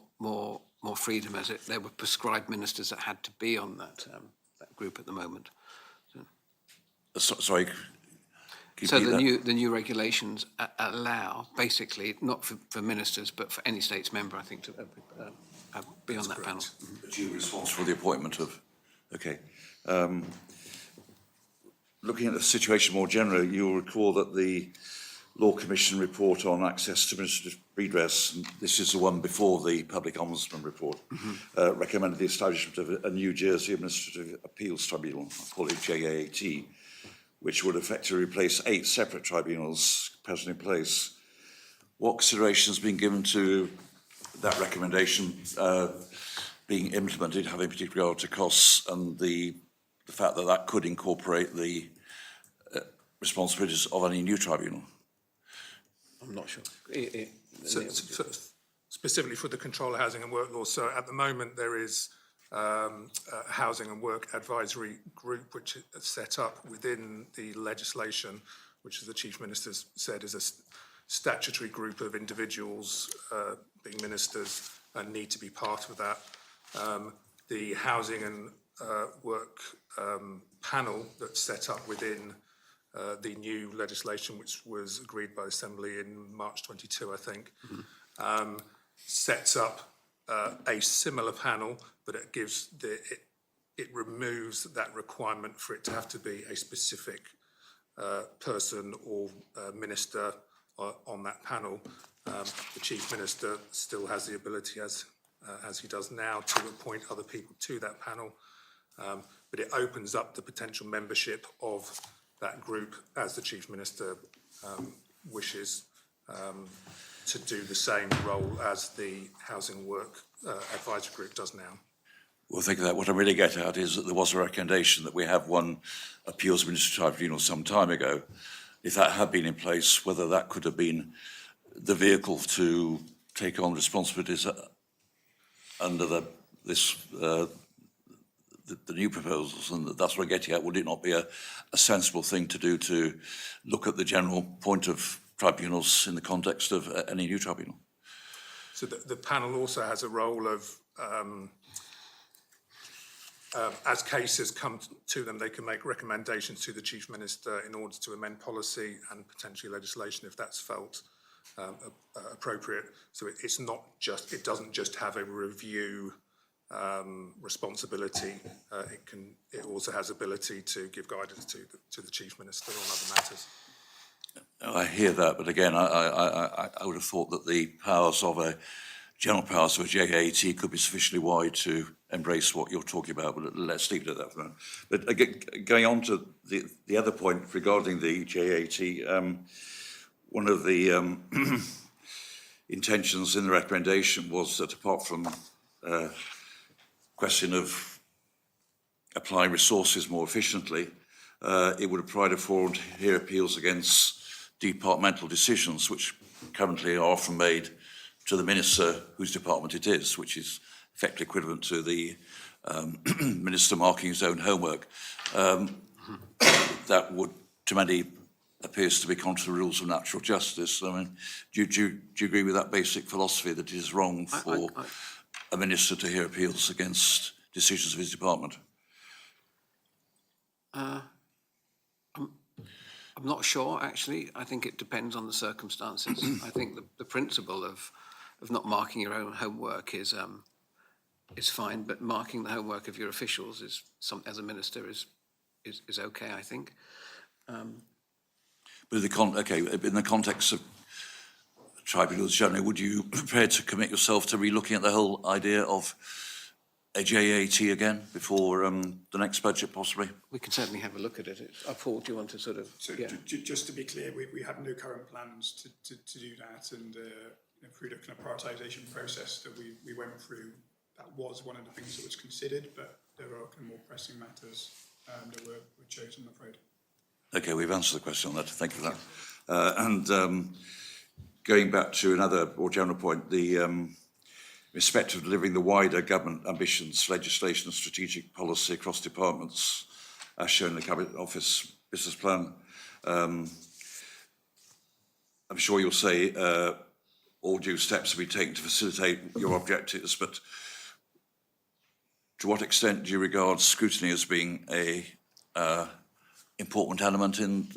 freedom, as there were prescribed ministers that had to be on that group at the moment. Sorry. So the new regulations allow, basically, not for ministers, but for any state's member, I think, to be on that panel. But you're responsible for the appointment of... Okay. Looking at the situation more generally, you'll recall that the Law Commission report on access to administrative redress, and this is the one before the Public Ombudsman report, recommended the establishment of a New Jersey Administrative Appeals Tribunal, I'll call it JAAT, which would effectively replace 8 separate tribunals presently in place. What consideration has been given to that recommendation being implemented, having particular regard to costs and the fact that that could incorporate the responsibilities of any new tribunal? I'm not sure. So specifically for the Controller Housing and Work Law, so at the moment there is a Housing and Work Advisory Group which is set up within the legislation, which, as the Chief Minister said, is a statutory group of individuals being ministers and need to be part of that. The Housing and Work panel that's set up within the new legislation, which was agreed by the Assembly in March 22, I think, sets up a similar panel, but it gives it removes that requirement for it to have to be a specific person or minister on that panel. The Chief Minister still has the ability, as he does now, to appoint other people to that panel, but it opens up the potential membership of that group as the Chief Minister wishes to do the same role as the Housing Work Advisory Group does now. Well, think of that. What I'm really getting at is that there was a recommendation that we have one appeals ministerial tribunal some time ago. If that had been in place, whether that could have been the vehicle to take on responsibilities under the new proposals, and that's what I'm getting at. Would it not be a sensible thing to do to look at the general point of tribunals in the context of any new tribunal? So the panel also has a role of, as cases come to them, they can make recommendations to the Chief Minister in order to amend policy and potentially legislation if that's felt appropriate. So it's not just, it doesn't just have a review responsibility. It also has ability to give guidance to the Chief Minister on other matters. I hear that, but again, I would have thought that the general powers of a JAT could be sufficiently wide to embrace what you're talking about, but let's leave it at that for now. But again, going on to the other point regarding the JAT, one of the intentions in the recommendation was that apart from question of applying resources more efficiently, it would provide a forum to hear appeals against departmental decisions, which currently are often made to the minister whose department it is, which is effectively equivalent to the minister marking his own homework. That would, to many, appears to be contrary to the rules of natural justice. I mean, do you agree with that basic philosophy that it is wrong for a minister to hear appeals against decisions of his department? I'm not sure, actually. I think it depends on the circumstances. I think the principle of not marking your own homework is fine, but marking the homework of your officials is as a minister is okay, I think. But in the context of tribunals generally, would you be prepared to commit yourself to relooking at the whole idea of a JAT again before the next budget, possibly? We can certainly have a look at it. Paul, do you want to sort of... So just to be clear, we have no current plans to do that, and through the kind of prioritisation process that we went through, that was one of the things that was considered, but there are kind of more pressing matters that were chosen, I'm afraid. Okay, we've answered the question on that. Thank you for that. And going back to another more general point, the respect of delivering the wider government ambitions, legislation and strategic policy across departments, as shown in the Cabinet Office business plan. I'm sure you'll say all due steps will be taken to facilitate your objectives, but to what extent do you regard scrutiny as being a important element in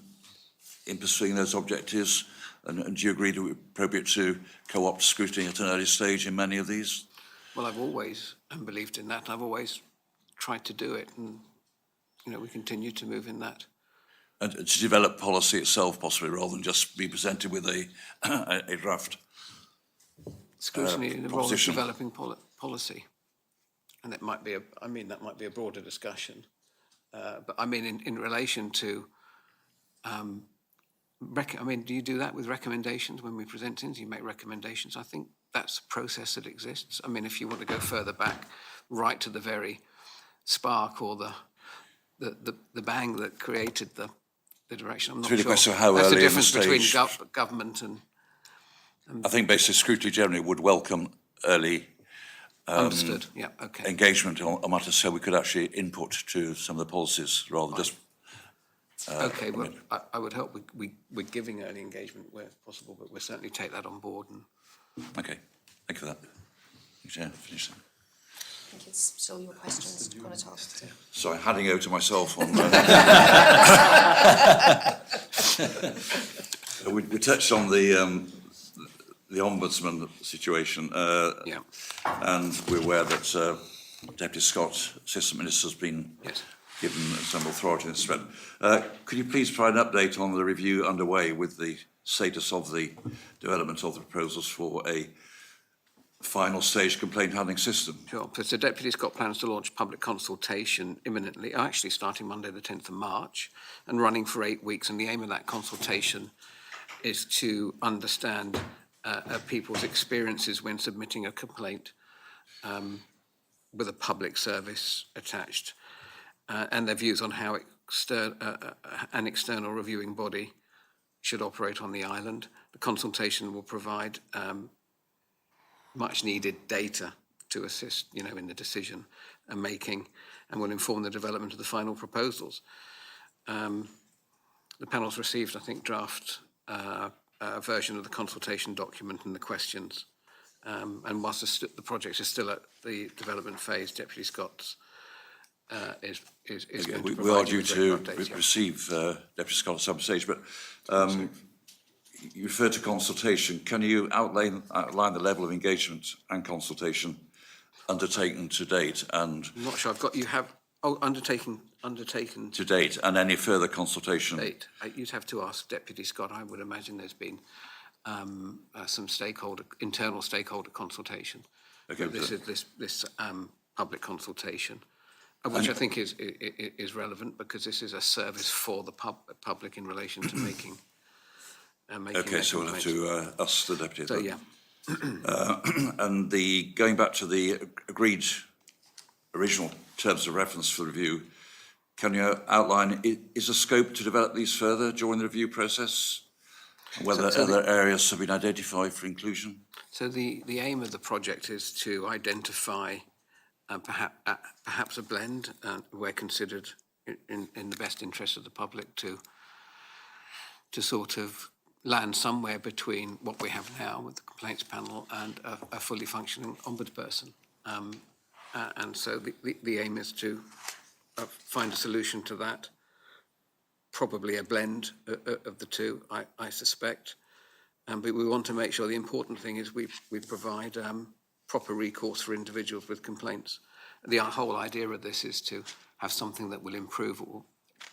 pursuing those objectives? And do you agree that it would be appropriate to co-opt scrutiny at an early stage in many of these? Well, I've always believed in that. I've always tried to do it, and we continue to move in that. And to develop policy itself, possibly, rather than just be presented with a draft. Scrutiny in the role of developing policy, and that might be a broader discussion. But I mean, in relation to. Do you do that with recommendations when we present things? You make recommendations. I think that's a process that exists. I mean, if you want to go further back, right to the very spark or the bang that created the direction, I'm not really sure. Question of how that's the early difference in the between stage. Government and. I think basically scrutiny generally would welcome early Understood. Yeah. Okay. engagement on matters, so we could actually input to some of the policies rather than just. Okay, well, I would hope we're giving early engagement where possible, but we'll certainly take that on board. Okay, thank you for that. Finish that. I think it's still your questions. You've got a task to. Sorry, handing over to myself on. We touched on the ombudsman situation, and we're aware that Deputy Scott, Assistant Minister, has been given some authority in this respect. Could you please provide an update on the review underway with the status of the development of the proposals for a final stage complaint handling system? Sure. So Deputy Scott plans to launch public consultation imminently, actually starting Monday the 10th of March and running for 8 weeks. And the aim of that consultation is to understand people's experiences when submitting a complaint with a public service attached. And their views on how an external reviewing body should operate on the island. The consultation will provide much needed data to assist, in the decision and making, and will inform the development of the final proposals. The panel's received, I think, draft version of the consultation document and the questions. And whilst the project is still at the development phase, Deputy Scott's is going to we are provide due you with to regular updates, receive Deputy Scott at some stage, but you referred to consultation. Can you outline the level of engagement and consultation undertaken to date and I'm not sure I've got, you have, undertaken to date, and any further consultation? date. You'd have to ask Deputy Scott. I would imagine there's been some internal stakeholder consultation. Okay, This is this public consultation, which I think is relevant because this is a service for the public in relation to making. Okay, so we'll have to ask the deputy. So yeah. And going back to the agreed original terms of reference for review, can you outline, is there scope to develop these further during the review process? And whether other areas have been identified for inclusion? So the aim of the project is to identify perhaps a blend where considered in the best interest of the public to sort of land somewhere between what we have now with the complaints panel and a fully functioning ombudsperson. And so the aim is to find a solution to that, probably a blend of the two, I suspect. But we want to make sure the important thing is we provide proper recourse for individuals with complaints. The whole idea of this is to have something that will improve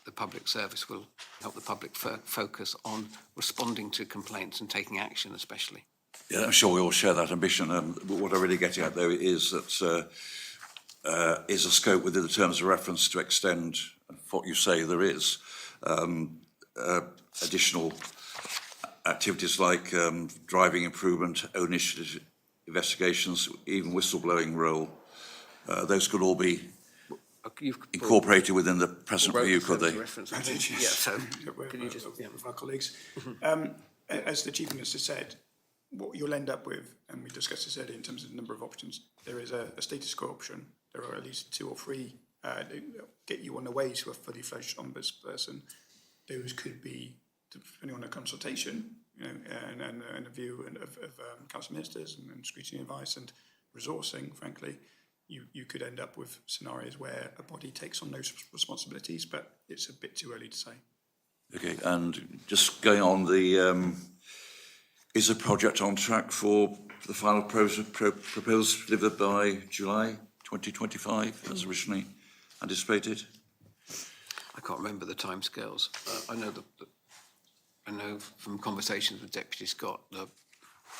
the public service, will help the public focus on responding to complaints and taking action especially. Yeah, I'm sure we all share that ambition. But what I'm really getting at, though, is that is a scope within the terms of reference to extend what you say there is, additional activities like driving improvement, own initiative investigations, even whistleblowing role. Those could all be incorporated within the present review, could they? I did, yes. Yeah, so can you just, with our colleagues. As the Chief Minister said, what you'll end up with, and we discussed this earlier in terms of the number of options, there is a status quo option. There are at least 2 or 3 that get you on the way to a fully fledged ombudsperson. Those could be, depending on a consultation, you know, and a view of council ministers and scrutiny advice and resourcing, frankly, you could end up with scenarios where a body takes on those responsibilities, but it's a bit too early to say. Okay, and just going on is the project on track for the final proposed delivered by July 2025 as originally anticipated? I can't remember the timescales. I know from conversations with Deputy Scott, the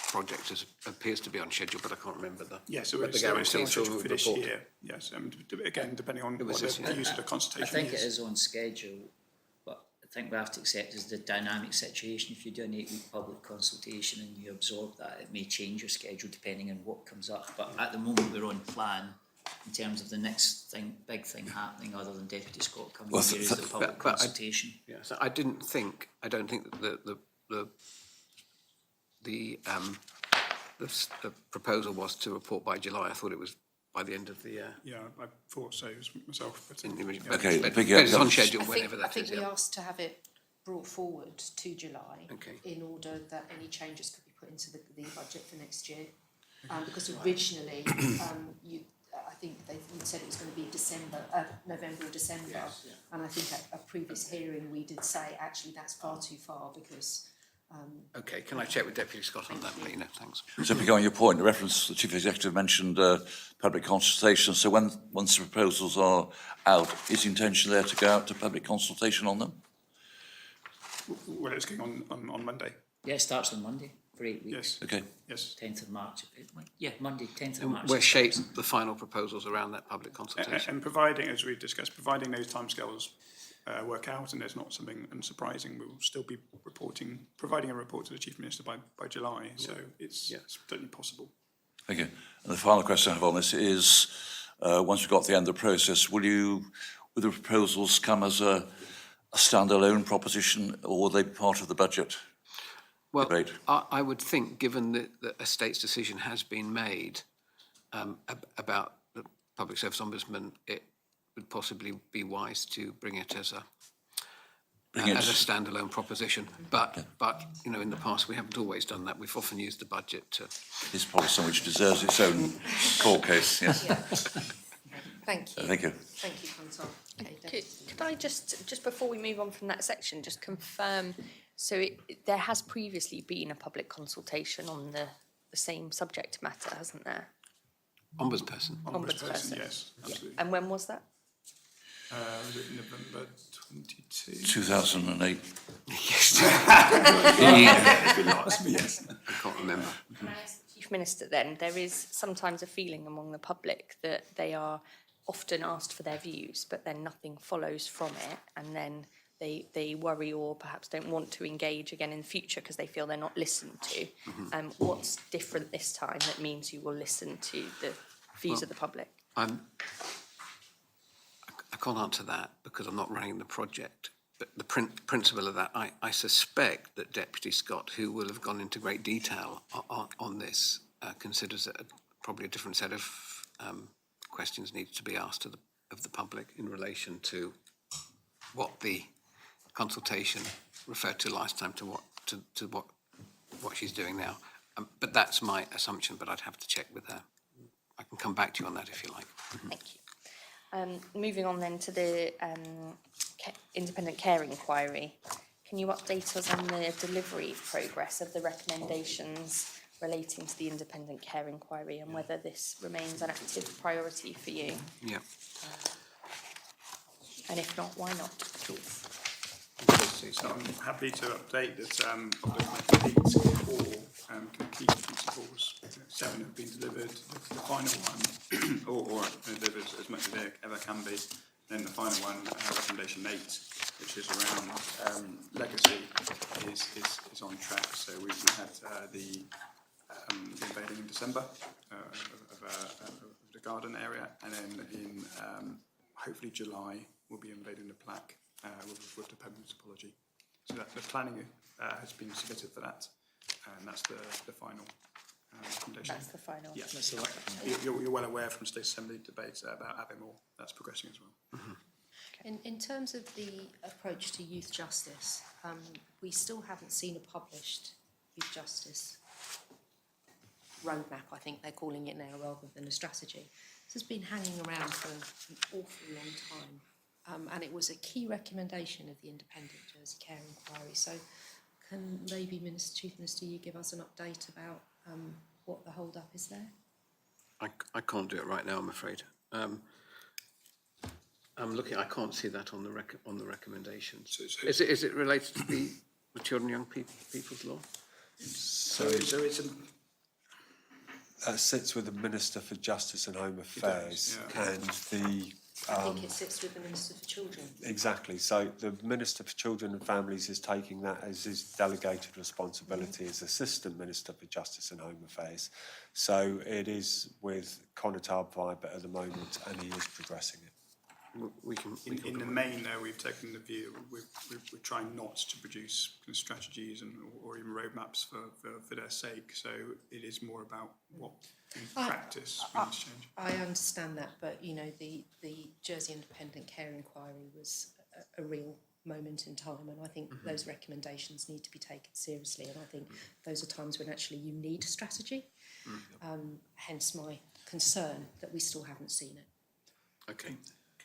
project appears to be on schedule, but I can't remember the. Yes, so it's still on schedule for this year. Yes, again, depending on what the use of the consultation is. I think it is on schedule, but I think we have to accept is the dynamic situation. If you do an 8-week public consultation and you absorb that, it may change your schedule depending on what comes up. But at the moment, we're on plan in terms of the next big thing happening, other than Deputy Scott coming here, is the public consultation. So I don't think that the proposal was to report by July. I thought it was by the end of the year. Yeah, I thought so myself. But, Okay, but it's on schedule whenever I that think is. we Yeah. asked to have it brought forward to July Okay. in order that any changes could be put into the budget for next year. Because originally, I think you said it was going to be November or December. Yes, yeah. And I think at a previous hearing we did say actually that's far too far because. Okay, can I check with Deputy Scott on that? Let you know, thanks. So picking on your point, the reference the Chief Executive mentioned public consultation. So once the proposals are out, is the intention there to go out to public consultation on them? Well, it's going on Monday. Yeah, it starts on Monday for 8 weeks. Yes. Okay. Yes. 10th of March. Yeah, Monday, 10th of And March. we'll shape the final proposals around that public consultation. And providing, as we've discussed, providing those timescales work out and there's not something unsurprising, we'll still be providing a report to the Chief Minister by July. So it's certainly possible. Thank you. And the final question I have on this is, once we've got to the end of the process, will the proposals come as a standalone proposition, or will they be part of the budget debate? I would think, given that a state's decision has been made about the Public Service Ombudsman, it would possibly be wise to bring it as a standalone proposition. But you know, in the past we haven't always done that. We've often used the budget to. It's probably something which deserves its own court case. Yes. Yeah. Thank you. Thank you. Thank you, Consul. Okay, Could I just before we move on from that section, just confirm So there has previously been a public consultation on the same subject matter, hasn't there? Ombudsperson. Ombudsperson. Yes, absolutely. And when was that? Was it November 22? 2008. Yes. I can't remember. Can I ask the Chief Minister then, there is sometimes a feeling among the public that they are often asked for their views, but then nothing follows from it, and then they worry or perhaps don't want to engage again in the future because they feel they're not listened to. What's different this time that means you will listen to the views of the public? I can't answer that because I'm not running the project. But the principle of that, I suspect that Deputy Scott, who will have gone into great detail on this, considers that probably a different set of questions needs to be asked of the public in relation to what the consultation referred to last time to what she's doing now. But that's my assumption, but I'd have to check with her. I can come back to you on that if you like. Thank you. Moving on then to the independent care inquiry. Can you update us on the delivery progress of the recommendations relating to the independent care inquiry and whether this remains an active priority for you? Yeah. And if not, why not, please? So I'm happy to update that of the 8 core key principles, 7 have been delivered. The final one, or delivered as much as they ever can be. Then the final one, recommendation 8, which is around legacy, is on track. So we had the invading in December of the garden area, and then in hopefully July we'll be invading the plaque with the permanent topology. So that the planning has been submitted for that, and that's the final recommendation. That's the final. Yeah, that's the right. You're well aware from State Assembly debates about having more. That's progressing as well. In terms of the approach to youth justice, we still haven't seen a published youth justice roadmap, I think they're calling it now, rather than a strategy. This has been hanging around for an awful long time, and it was a key recommendation of the Independent Jersey Care Inquiry. So can maybe Chief Minister, you give us an update about what the hold-up is there? I can't do it right now, I'm afraid. I'm looking. I can't see that on the recommendations. Is it related to the Children and Young People's Law? So it's That sits with the Minister for Justice and Home Affairs, yeah. and the I think it sits with the Minister for Children. exactly. So the Minister for Children and Families is taking that as his delegated responsibility as Assistant Minister for Justice and Home Affairs. So it is with Conatar Vibe at the moment, and he is progressing it. In the main, though, we've taken the view we're trying not to produce kind of strategies or even roadmaps for their sake. So it is more about what in practice we need to change. I understand that, but you know, the Jersey Independent Care Inquiry was a real moment in time, and I think those recommendations need to be taken seriously. And I think those are times when actually you need a strategy. Hence my concern that we still haven't seen it. Okay.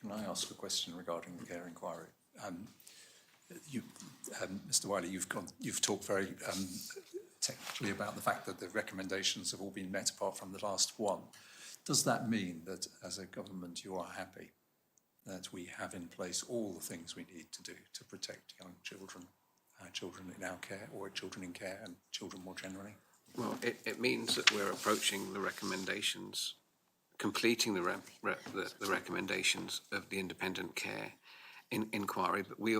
Can I ask a question regarding the care inquiry? Mr. Wiley, you've talked very technically about the fact that the recommendations have all been met apart from the last one. Does that mean that as a government you are happy that we have in place all the things we need to do to protect young children, children in our care, or children in care and children more generally? Well, it means that we're approaching the recommendations, completing the recommendations of the independent care inquiry. But we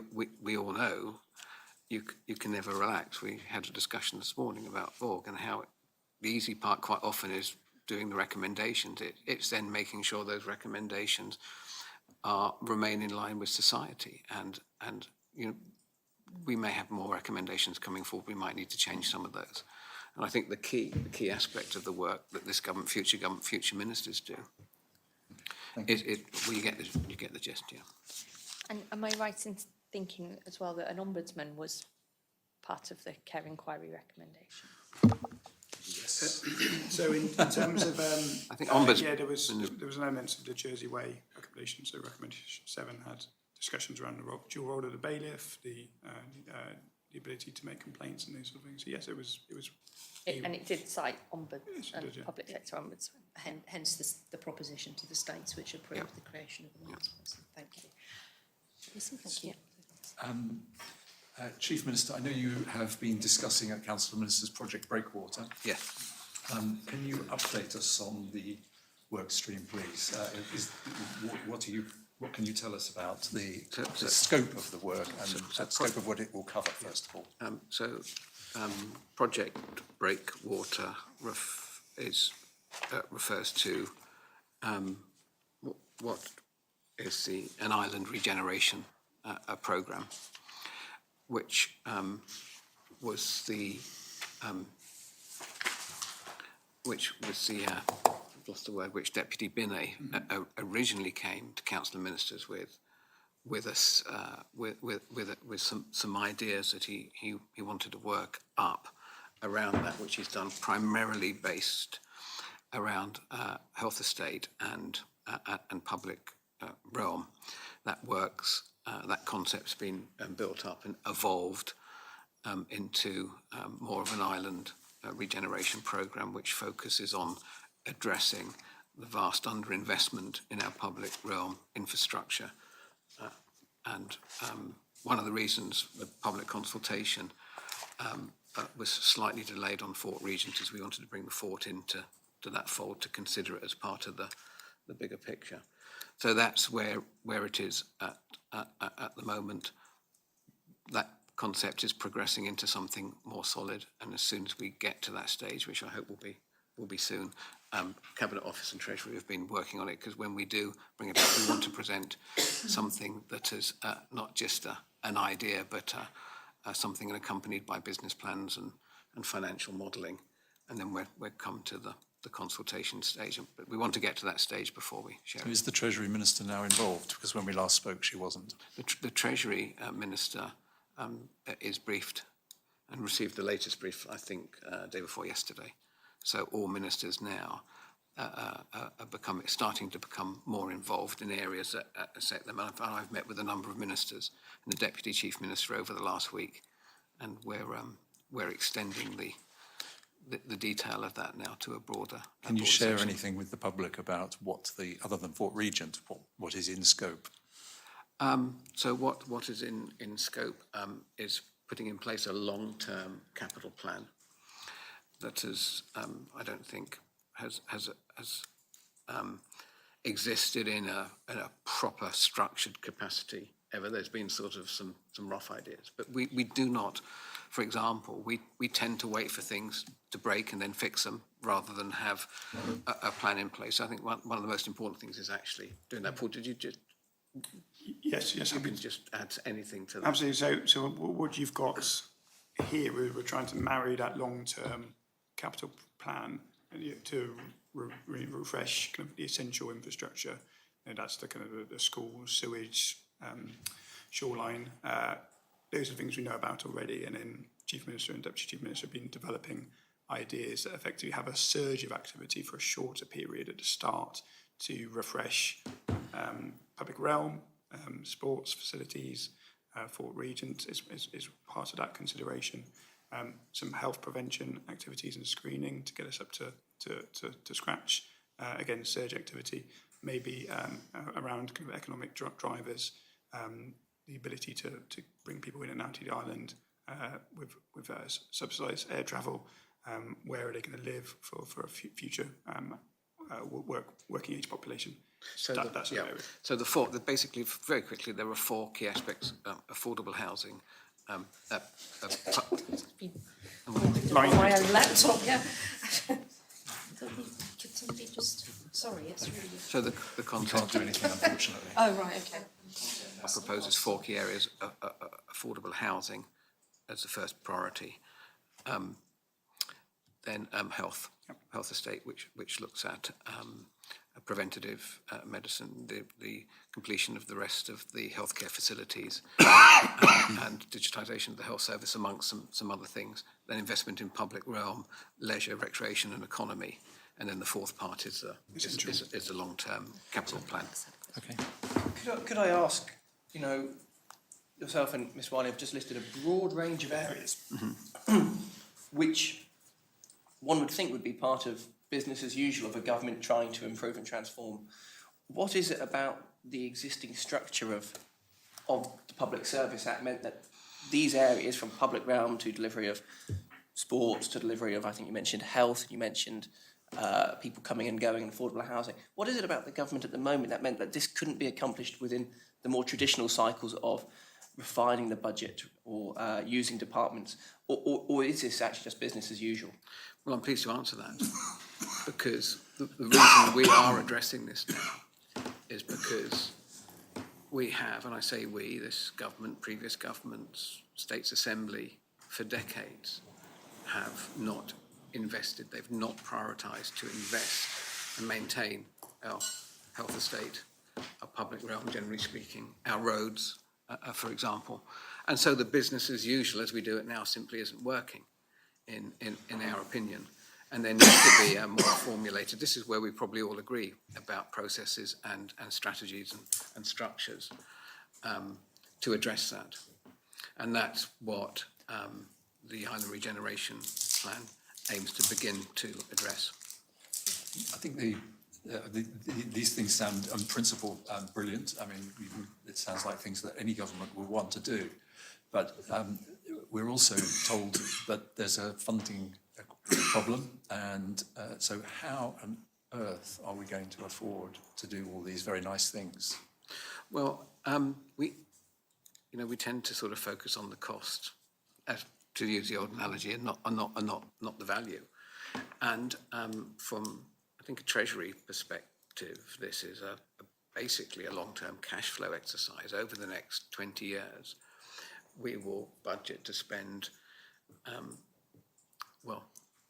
all know you can never relax. We had a discussion this morning about VOG and how the easy part quite often is doing the recommendations. It's then making sure those recommendations remain in line with society. And you know, we may have more recommendations coming forward. We might need to change some of those. And I think the key aspect of the work that this government, future ministers do, you get the gist, yeah. And am I right in thinking as well that an ombudsman was part of the care inquiry recommendation? Yes. So in terms of, I think ombudsman. yeah, there was an element of the Jersey Way recommendation. So recommendation 7 had discussions around the dual role of the bailiff, the the ability to make complaints and those sort of things. So yes, it was. And it did cite ombuds, Yes, it did, yeah. public sector ombudsman. Hence the proposition to the states which approved the creation of the ombudsperson. Thank you. Listen, thank you. Chief Minister, I know you have been discussing at Council of Ministers Project Breakwater. Yes. Can you update us on the work stream, please? What can you tell us about the scope of the work and the scope of what it will cover, first of all? Project Breakwater refers to what is an island regeneration programme, which was the I've lost the word, which Deputy Binney originally came to Council of Ministers with us with some ideas that he wanted to work up around that, which he's done primarily based around health estate and public realm. That concept's been built up and evolved into more of an island regeneration programme, which focuses on addressing the vast underinvestment in our public realm infrastructure. And one of the reasons the public consultation was slightly delayed on Fort Regent is we wanted to bring the fort into that fold to consider it as part of the bigger picture. So that's where it is at the moment. That concept is progressing into something more solid, and as soon as we get to that stage, which I hope will be soon, Cabinet Office and Treasury have been working on it, because when we do bring it up, we want to present something that is not just an idea, but something accompanied by business plans and financial modelling, and then we'll come to the consultation stage. But we want to get to that stage before we share it. Is the Treasury Minister now involved? Because when we last spoke, she wasn't. The Treasury Minister is briefed and received the latest brief, I think, day before yesterday. So all ministers now are starting to become more involved in areas that affect them. And I've met with a number of ministers and the Deputy Chief Minister over the last week, and we're extending the detail of that now to a broader. Can you share anything with the public about other than Fort Regent, what is in scope? So what is in scope is putting in place a long-term capital plan that is, I don't think has existed in a proper structured capacity ever. There's been sort of some rough ideas, but we do not, for example, we tend to wait for things to break and then fix them rather than have a plan in place. I think one of the most important things is actually doing that. Paul, did you just? Yes. You can just add anything to that. Absolutely. So what you've got here, we're trying to marry that long-term capital plan to refresh kind of the essential infrastructure. And that's the kind of the schools, sewage, shoreline. Those are things we know about already. And then Chief Minister and Deputy Chief Minister have been developing ideas that effectively have a surge of activity for a shorter period at the start to refresh public realm, sports facilities. Fort Regent is part of that consideration. Some health prevention activities and screening to get us up to scratch. Again, surge activity, maybe around kind of economic drivers, the ability to bring people in and out of the island with subsidised air travel. Where are they going to live for a future working age population? So basically, very quickly, there are four key aspects: affordable housing. My own laptop, yeah. Could somebody just? Sorry, it's really. So the concept. Can't do anything, unfortunately. Oh right, okay. Proposes four key areas: affordable housing as the first priority. Then health estate, which looks at preventative medicine, the completion of the rest of the healthcare facilities, and digitisation of the health service, amongst some other things. Then investment in public realm, leisure, recreation, and economy. And then the fourth part is the long-term capital plan. Okay. Could I ask, yourself and Ms Wiley have just listed a broad range of areas which one would think would be part of business as usual of a government trying to improve and transform. What is it about the existing structure of the Public Service Act meant that these areas, from public realm to delivery of sports to delivery of, I think you mentioned health, you mentioned people coming and going and affordable housing. What is it about the government at the moment that meant that this couldn't be accomplished within the more traditional cycles of refining the budget or using departments? Or is this actually just business as usual? Well, I'm pleased to answer that because the reason we are addressing this now is because we have, and I say we, this government, previous governments, States Assembly, for decades, have not invested, they've not prioritised to invest and maintain our health estate, our public realm, generally speaking, our roads, for example. And so the business as usual, as we do it now, simply isn't working, in our opinion. And there needs to be a more formulated, this is where we probably all agree about processes and strategies and structures to address that. And that's what the Island Regeneration Plan aims to begin to address. I think these things sound, on principle, brilliant. I mean, it sounds like things that any government would want to do. But we're also told that there's a funding problem, and so how on earth are we going to afford to do all these very nice things? Well, we tend to sort of focus on the cost, to use the old analogy, and not the value. And from, I think, a Treasury perspective, this is basically a long-term cash flow exercise. Over the next 20 years, we will budget to spend,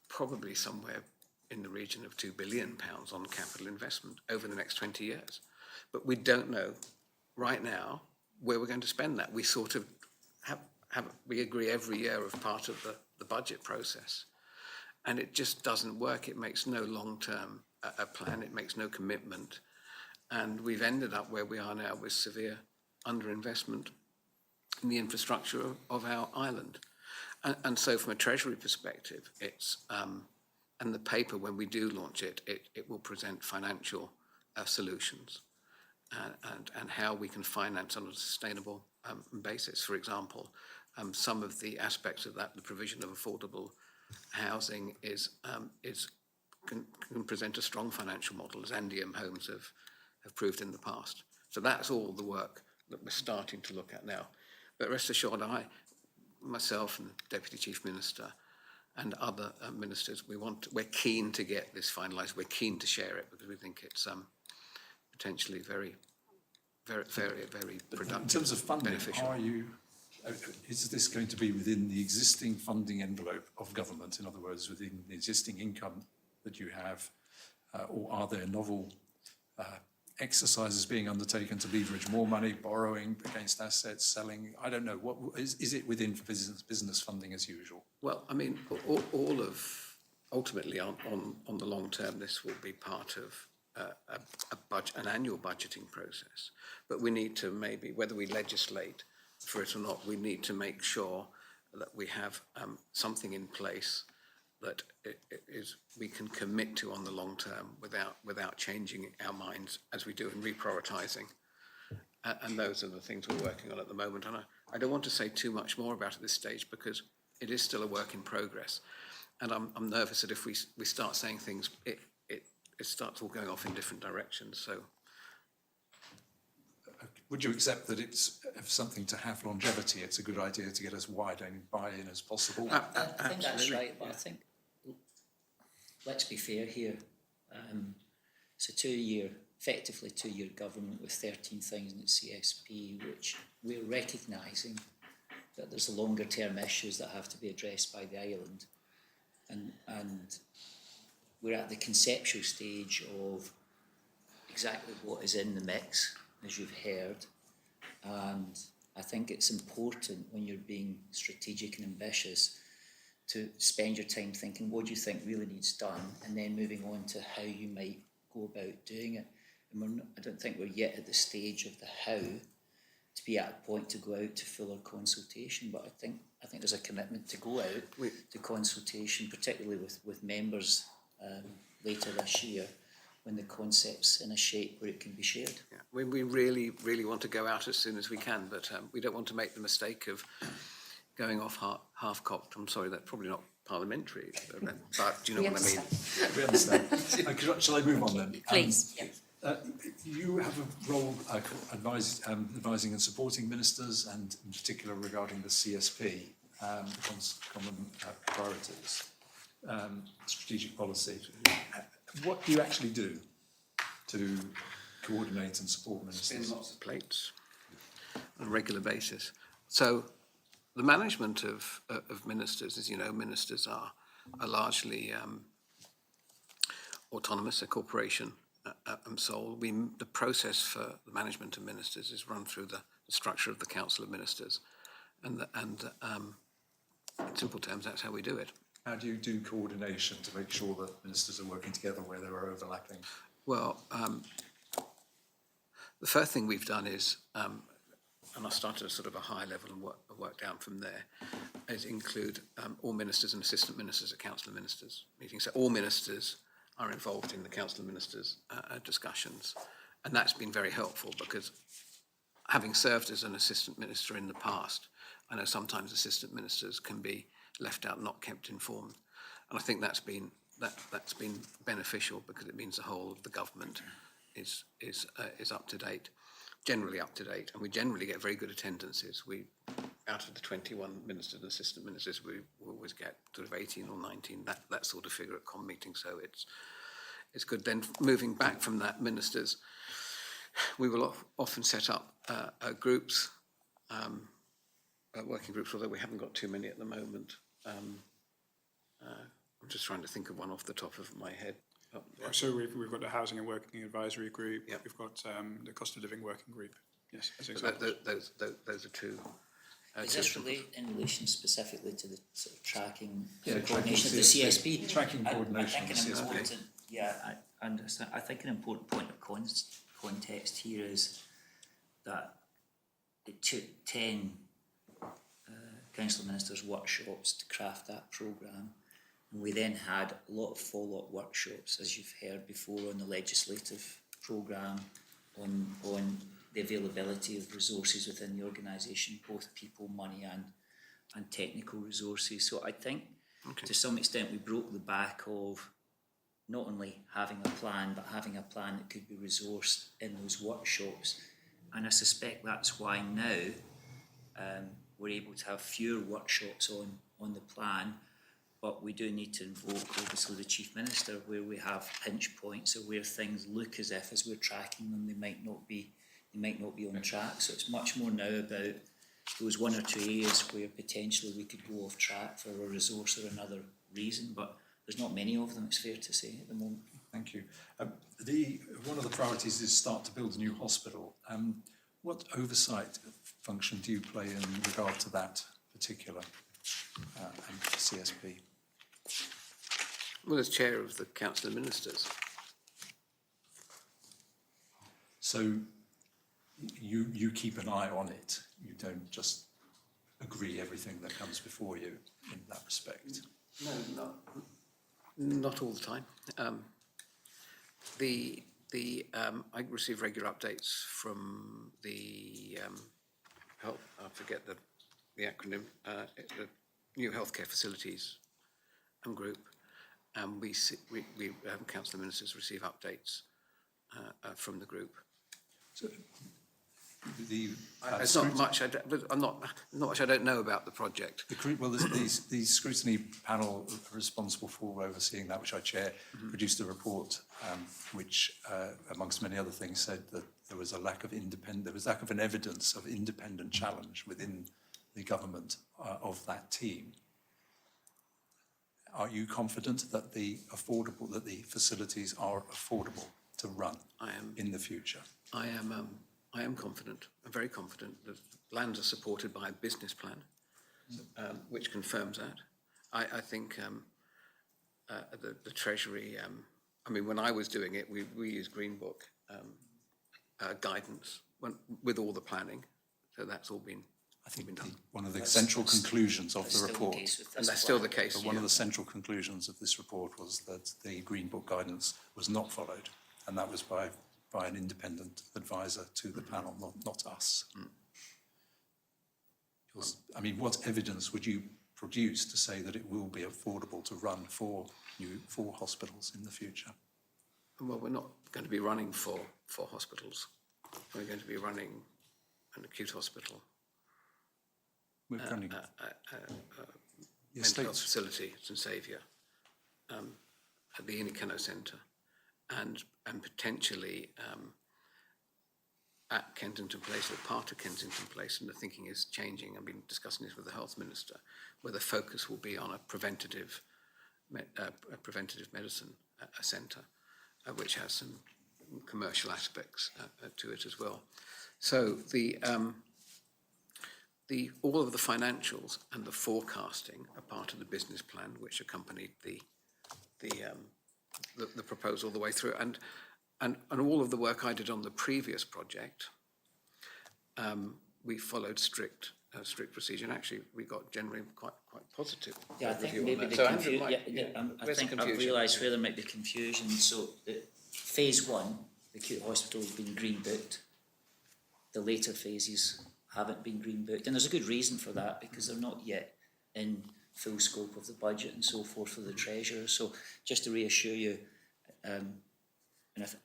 probably somewhere in the region of £2 billion on capital investment over the next 20 years. But we don't know right now where we're going to spend that. We sort of we agree every year of part of the budget process. And it just doesn't work. It makes no long-term plan. It makes no commitment. And we've ended up where we are now with severe underinvestment in the infrastructure of our island. And so from a Treasury perspective, it's, and the paper, when we do launch it, it will present financial solutions and how we can finance on a sustainable basis. For example, some of the aspects of that, the provision of affordable housing can present a strong financial model, as Andium Homes have proved in the past. So that's all the work that we're starting to look at now. But rest assured, myself and the Deputy Chief Minister and other ministers, we're keen to get this finalised. We're keen to share it because we think it's potentially very productive. In terms of funding, beneficial. Is this going to be within the existing funding envelope of government? In other words, within the existing income that you have, or are there novel exercises being undertaken to leverage more money, borrowing against assets, selling? I don't know. What is it within business funding as usual? Well, I mean, ultimately on the long term, this will be part of an annual budgeting process. But we need to maybe, whether we legislate for it or not, we need to make sure that we have something in place that we can commit to on the long term without changing our minds as we do in reprioritising. And those are the things we're working on at the moment. And I don't want to say too much more about it at this stage because it is still a work in progress. And I'm nervous that if we start saying things, it starts all going off in different directions. So, would you accept that it's something to have longevity? It's a good idea to get as wide a buy-in as possible. I think that's right, but I think, let's be fair here. It's a effectively two-year government with 13,000 at CSP, which we're recognising that there's longer-term issues that have to be addressed by the island. And we're at the conceptual stage of exactly what is in the mix, as you've heard. And I think it's important when you're being strategic and ambitious to spend your time thinking, what do you think really needs done? And then moving on to how you might go about doing it. And I don't think we're yet at the stage of the how. to be at a point to go out to fuller consultation, but I think there's a commitment to go out to consultation, particularly with members later this year, when the concept's in a shape where it can be shared. Yeah. We really, really want to go out as soon as we can, but we don't want to make the mistake of going off half-cocked. I'm sorry, that's probably not parliamentary, but do you know what I mean? We understand. Shall I move on then? Please. You have a role advising and supporting ministers, and in particular regarding the CSP, Common Priorities, strategic policy. What do you actually do to coordinate and support ministers? Spin lots of plates on a regular basis. So the management of ministers, as you know, ministers are largely autonomous, a corporation and sole. The process for the management of ministers is run through the structure of the Council of Ministers, and in simple terms, that's how we do it. How do you do coordination to make sure that ministers are working together where there are overlapping? Well, the first thing we've done is, and I started at sort of a high level and work down from there, is include all ministers and assistant ministers at Council of Ministers meetings. So all ministers are involved in the Council of Ministers discussions, and that's been very helpful because having served as an assistant minister in the past, I know sometimes assistant ministers can be left out, not kept informed, and I think that's been beneficial because it means the whole of the government is up to date, generally up to date, and we generally get very good attendances. We, out of the 21 ministers and assistant ministers, we always get sort of 18 or 19, that sort of figure at COM meetings, so it's good. Then moving back from that, ministers, we will often set up groups, working groups, although we haven't got too many at the moment. I'm just trying to think of one off the top of my head. So we've got the Housing and Working Advisory Group. Yep. We've got the Cost of Living Working Group. Yes, as So examples. those are two. Is this in relation specifically to the sort of tracking, Yeah, coordination of the tracking CSP? Tracking coordination I of think the an CSP. important, I understand. I think an important point of context here is that it took 10 Council of Ministers workshops to craft that programme. And we then had a lot of follow-up workshops, as you've heard before, on the legislative programme, on the availability of resources within the organisation, both people, money and technical resources. So I think to some extent we broke the back of not only having a plan, but having a plan that could be resourced in those workshops. And I suspect that's why now we're able to have fewer workshops on the plan, but we do need to invoke obviously the Chief Minister where we have pinch points or where things look as if as we're tracking them they might not be on track. So it's much more now about those one or two areas where potentially we could go off track for a resource or another reason, but there's not many of them, it's fair to say, at the moment. Thank you. One of the priorities is start to build a new hospital. What oversight function do you play in regard to that particular CSP? Well, as chair of the Council of Ministers. So you keep an eye on it. You don't just agree everything that comes before you in that respect. No, not all the time. I receive regular updates from the I forget the acronym, the New Healthcare Facilities Group, and we Council of Ministers receive updates from the group. So It's not much. Not much I don't know about the project. The scrutiny panel responsible for overseeing that, which I chair, produced a report which, amongst many other things, said that there was lack of an evidence of independent challenge within the government of that team. Are you confident that the facilities are affordable to run in the future? I am confident. I'm very confident that plans are supported by a business plan, which confirms that. I think the Treasury. When I was doing it, we used Green Book guidance with all the planning So that's all been, I think been done. one of the central conclusions of That's the still the report, case with And this that's still the plan. case. but one of yeah. the central conclusions of this report was that the Green Book guidance was not followed, and that was by an independent advisor to the panel, not us. I mean, what evidence would you produce to say that it will be affordable to run four hospitals in the future? Well, we're not going to be running four hospitals. We're going to be running an acute hospital, We're running the mental health estates. facility, St Saviour, at the Inikano Centre, and potentially at Kensington Place or part of Kensington Place. And the thinking is changing. I've been discussing this with the health minister, where the focus will be on a preventative medicine centre, which has some commercial aspects to it as well. So all of the financials and the forecasting are part of the business plan, which accompanied the proposal all the way through, and all of the work I did on the previous project, we followed strict procedure, and actually we got generally quite positive Yeah, I think review on maybe that. the So Andrew might, I where's the think I've confusion? realised where there might be confusion. So phase one, the acute hospital has been green booked. The later phases haven't been green booked, and there's a good reason for that, because they're not yet in full scope of the budget and so forth for the treasurer. So just to reassure you, and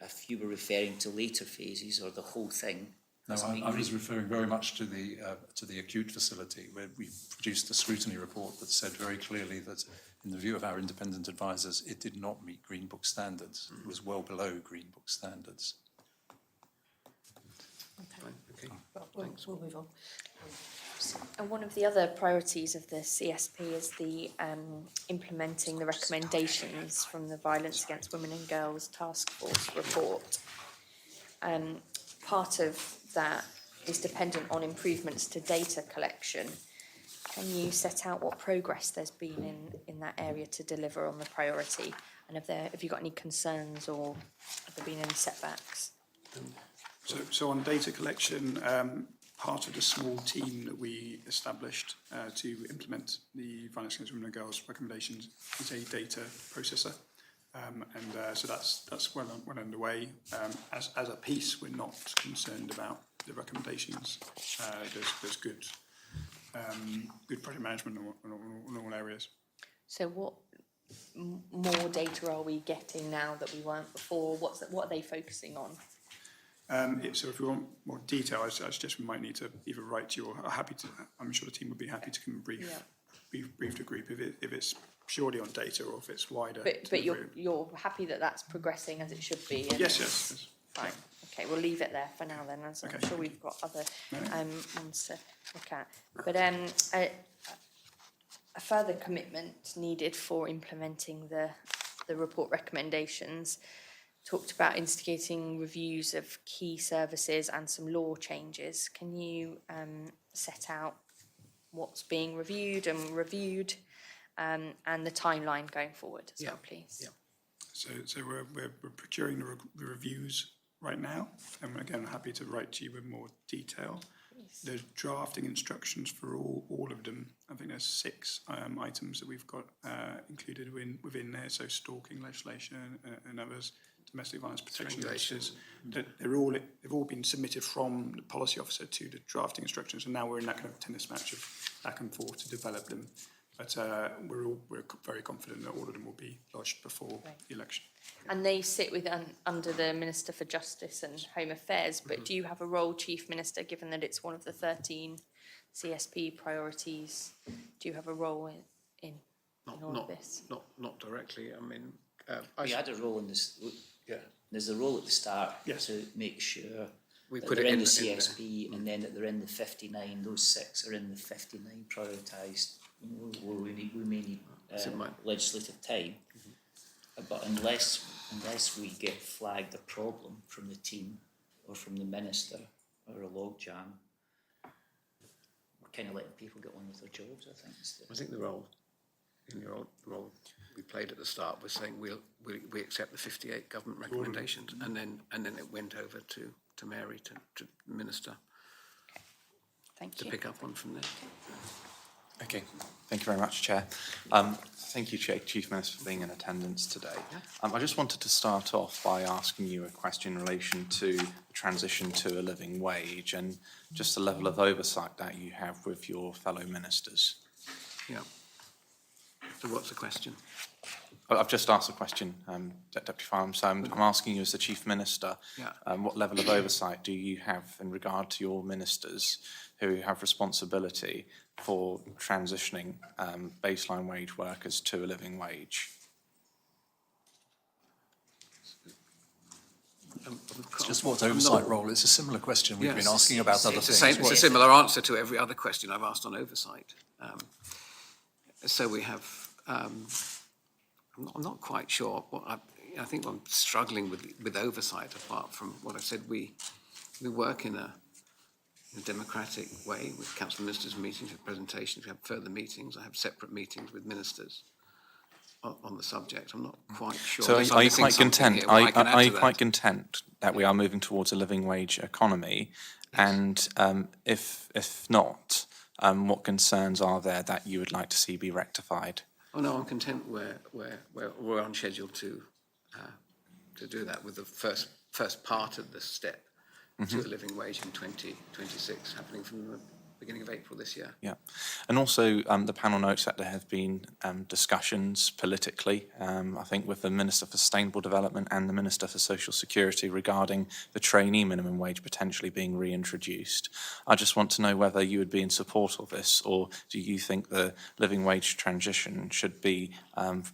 if you were referring to later phases or the whole thing. No, I was referring very much to the acute facility, where we produced a scrutiny report that said very clearly that, in the view of our independent advisors, it did not meet Green Book standards. It was well below Green Book standards. Okay. We'll move on. And one of the other priorities of the CSP is the implementing the recommendations from the Violence Against Women and Girls Task Force report. Part of that is dependent on improvements to data collection. Can you set out what progress there's been in that area to deliver on the priority? And have you got any concerns, or have there been any setbacks? So on data collection, part of the small team that we established to implement the Violence Against Women and Girls recommendations is a data processor. So that's well underway. As a piece, we're not concerned about the recommendations. There's good project management in all areas. So what more data are we getting now that we weren't before? What are they focusing on? So if we want more detail, I suggest we might need to either write to you, or I'm sure the team would be happy to come and brief the group if it's purely on data or if it's wider. But you're happy that that's progressing as it should be? And Yes. Fine. Okay, we'll leave it there for now then, as I'm Okay. sure we've got other No. ones to look at. But a further commitment needed for implementing the report recommendations. Talked about instigating reviews of key services and some law changes. Can you set out what's being reviewed and the timeline going forward as well, please? Yeah. So we're procuring the reviews right now, and again, I'm happy to write to you with more detail. There's drafting instructions for all of them. I think there's 6 items that we've got included within there. So stalking legislation and others, domestic violence protection legislation. They've all been submitted from the policy officer to the drafting instructions, and now we're in that kind of tennis match of back and forth to develop them. But we're very confident that all of them will be lodged before the election. And they sit under the Minister for Justice and Home Affairs, but do you have a role, Chief Minister, given that it's one of the 13 CSP priorities? Do you have a role in all of this? Not directly. I mean, We had a role in this. Yeah. There's a role at the start Yes. to make sure We that put they're it in in the the- CSP, and then that they're in the 59. Those 6 are in the 59 prioritised. Where we may need So legislative time, but unless we get flagged a problem from the team or from the minister or a logjam, we're kind of letting people get on with their jobs. I think. I think the role we played at the start was saying we accept the 58 government recommendations, and then it went over to Mary, to the minister. Thank to you. pick up on from there. Okay, thank you very much, Chair. Thank you, Chief Minister, for being in attendance today. I just wanted to start off by asking you a question in relation to the transition to a living wage and just the level of oversight that you have with your fellow ministers. Yeah. So what's the question? I've just asked a question, Deputy Farham, so I'm asking you as the Chief Minister, Yeah. what level of oversight do you have in regard to your ministers who have responsibility for transitioning baseline wage workers to a living wage? It's just what oversight role? It's a similar question we've been asking about other things. It's a similar answer to every other question I've asked on oversight. So we have, I'm not quite sure. I think I'm struggling with oversight, apart from what I said. We work in a democratic way with council ministers' meetings, with presentations. We have further meetings. I have separate meetings with ministers on the subject. I'm not quite sure. So are you quite content? Are you quite that? content that we are moving towards a living wage economy? Yes. And if not, what concerns are there that you would like to see be rectified? Oh no, I'm content where we're on schedule to do that with the first part of the step to a living wage in 2026, happening from the beginning of April this year. Yeah, and also the panel notes that there have been discussions politically, I think with the Minister for Sustainable Development and the Minister for Social Security regarding the trainee minimum wage potentially being reintroduced. I just want to know whether you would be in support of this, or do you think the living wage transition should be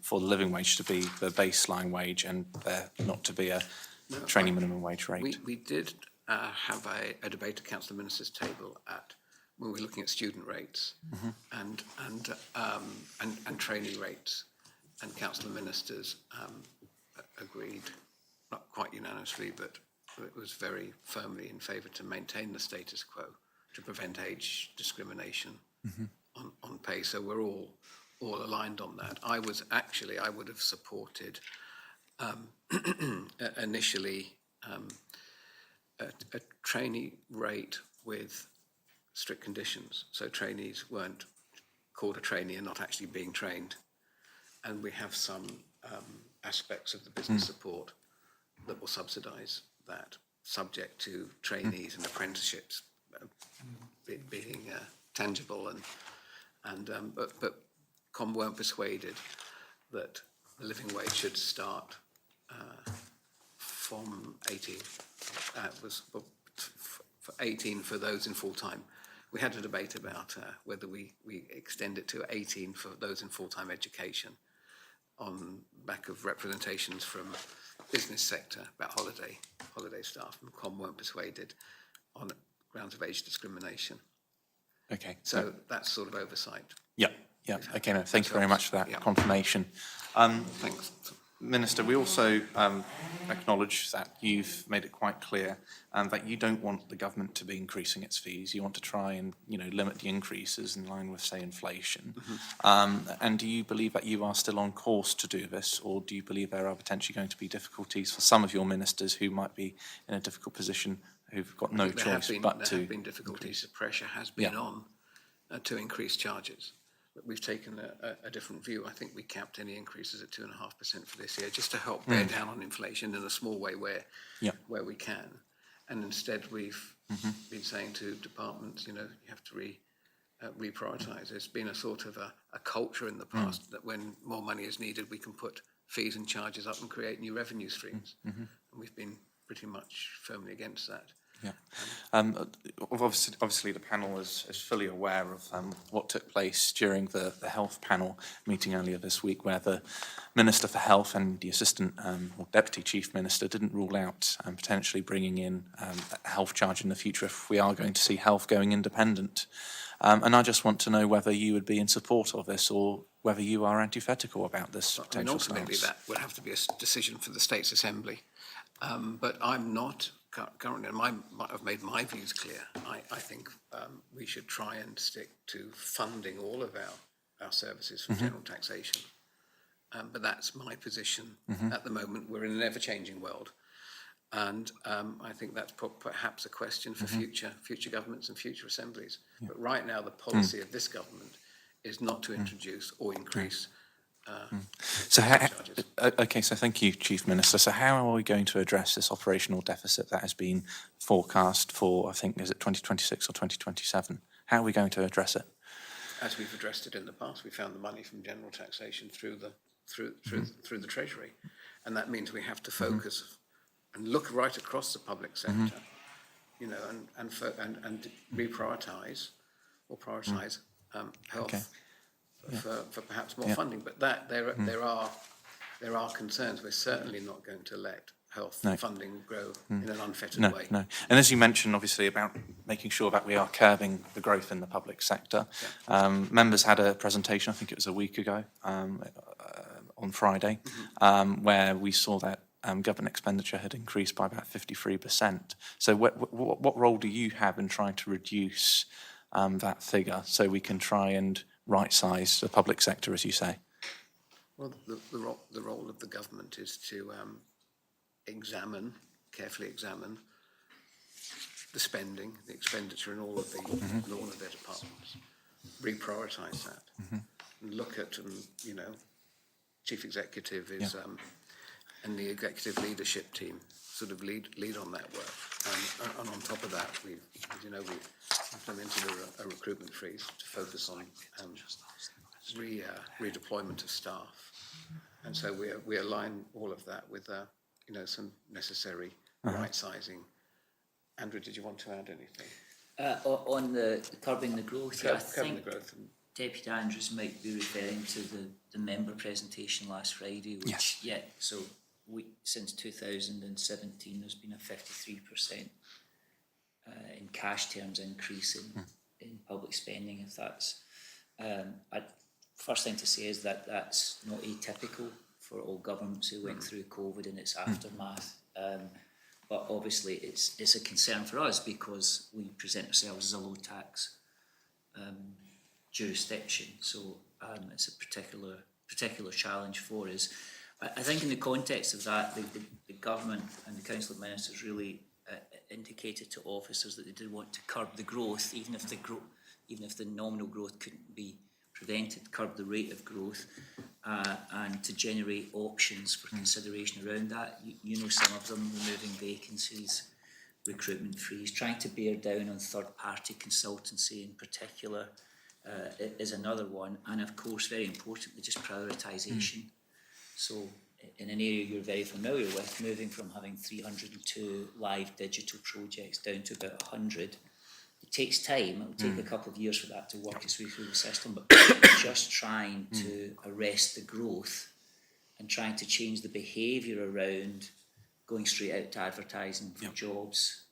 for the living wage to be the baseline wage and there not to be a trainee minimum wage rate? We did have a debate at Council of Ministers table when we were looking at student rates and trainee rates, and Council of Ministers agreed, not quite unanimously, but it was very firmly in favour to maintain the status quo to prevent age discrimination on pay. So we're all aligned on that. I would have supported initially a trainee rate with strict conditions, so trainees weren't called a trainee and not actually being trained. And we have some aspects of the business support that will subsidise that, subject to trainees and apprenticeships being tangible. But Com weren't persuaded that the living wage should start from 18. Was for 18 for those in full-time. We had a debate about whether we extend it to 18 for those in full-time education on back of representations from business sector about holiday staff, and Com weren't persuaded on grounds of age discrimination. Okay. So that's sort of oversight. Yeah. Okay, no, thank you very much for that confirmation. Thanks. Minister, we also acknowledge that you've made it quite clear that you don't want the government to be increasing its fees. You want to try and limit the increases in line with, say, inflation. And do you believe that you are still on course to do this, or do you believe there are potentially going to be difficulties for some of your ministers who might be in a difficult position, who've got no choice but to? There have been difficulties. The pressure has been on to increase charges. But we've taken a different view. I think we capped any increases at 2.5% for this year, just to help bear down on inflation in a small way where we can. And instead, we've been saying to departments, you have to reprioritise. There's been a sort of a culture in the past that when more money is needed, we can put fees and charges up and create new revenue streams. And we've been pretty much firmly against that. Yeah. Obviously, the panel is fully aware of what took place during the health panel meeting earlier this week, where the Minister for Health and the Assistant or Deputy Chief Minister didn't rule out potentially bringing in a health charge in the future if we are going to see health going independent. And I just want to know whether you would be in support of this, or whether you are antithetical about this potential stance. Ultimately, that would have to be a decision for the States Assembly. But I'm not currently, and I've made my views clear. I think we should try and stick to funding all of our services from general taxation. But that's my position at the moment. We're in an ever-changing world. And I think that's perhaps a question for future governments and future assemblies. But right now, the policy of this government is not to introduce or increase So, charges. okay, so thank you, Chief Minister. So how are we going to address this operational deficit that has been forecast for, I think, is it 2026 or 2027? How are we going to address it? As we've addressed it in the past, we found the money from general taxation through the Treasury, and that means we have to focus and look right across the public sector, you know, and reprioritise or prioritise health for perhaps more funding. But that there are concerns. We're certainly not going to let health funding grow in an unfettered way. No. And as you mentioned, obviously, about making sure that we are curbing the growth in the public sector. Members had a presentation, I think it was a week ago, on Friday, where we saw that government expenditure had increased by about 53%. So what role do you have in trying to reduce that figure so we can try and right-size the public sector, as you say? Well, the role of the government is to carefully examine the spending, the expenditure in all of their departments, reprioritise that, and look at, you know, Chief Executive is, and the executive leadership team sort of lead on that work. And on top of that, we've implemented a recruitment freeze to focus on redeployment of staff. And so we align all of that with, you know, some necessary right-sizing. Andrew, did you want to add anything? On the curbing the growth, I Curbing the think growth. Deputy Andrews might be referring to the member presentation last Friday, which, so since 2017, there's been a 53% in cash terms increase in public spending. If that's, first thing to say is that that's not atypical for all governments who went through COVID and its aftermath. But obviously it's a concern for us because we present ourselves as a low tax jurisdiction. So it's a particular challenge for us. I think in the context of that, the government and the Council of Ministers really indicated to officers that they did want to curb the growth, even if the nominal growth couldn't be prevented, curb the rate of growth, and to generate options for consideration around that. You know, some of them, removing vacancies, recruitment freeze, trying to bear down on third-party consultancy in particular is another one, and of course, very importantly, just prioritisation. So in an area you're very familiar with, moving from having 302 live digital projects down to about 100, it takes time. It will take a couple of years for that to work its way through the system, but just trying to arrest the growth and trying to change the behaviour around going straight out to advertising for jobs,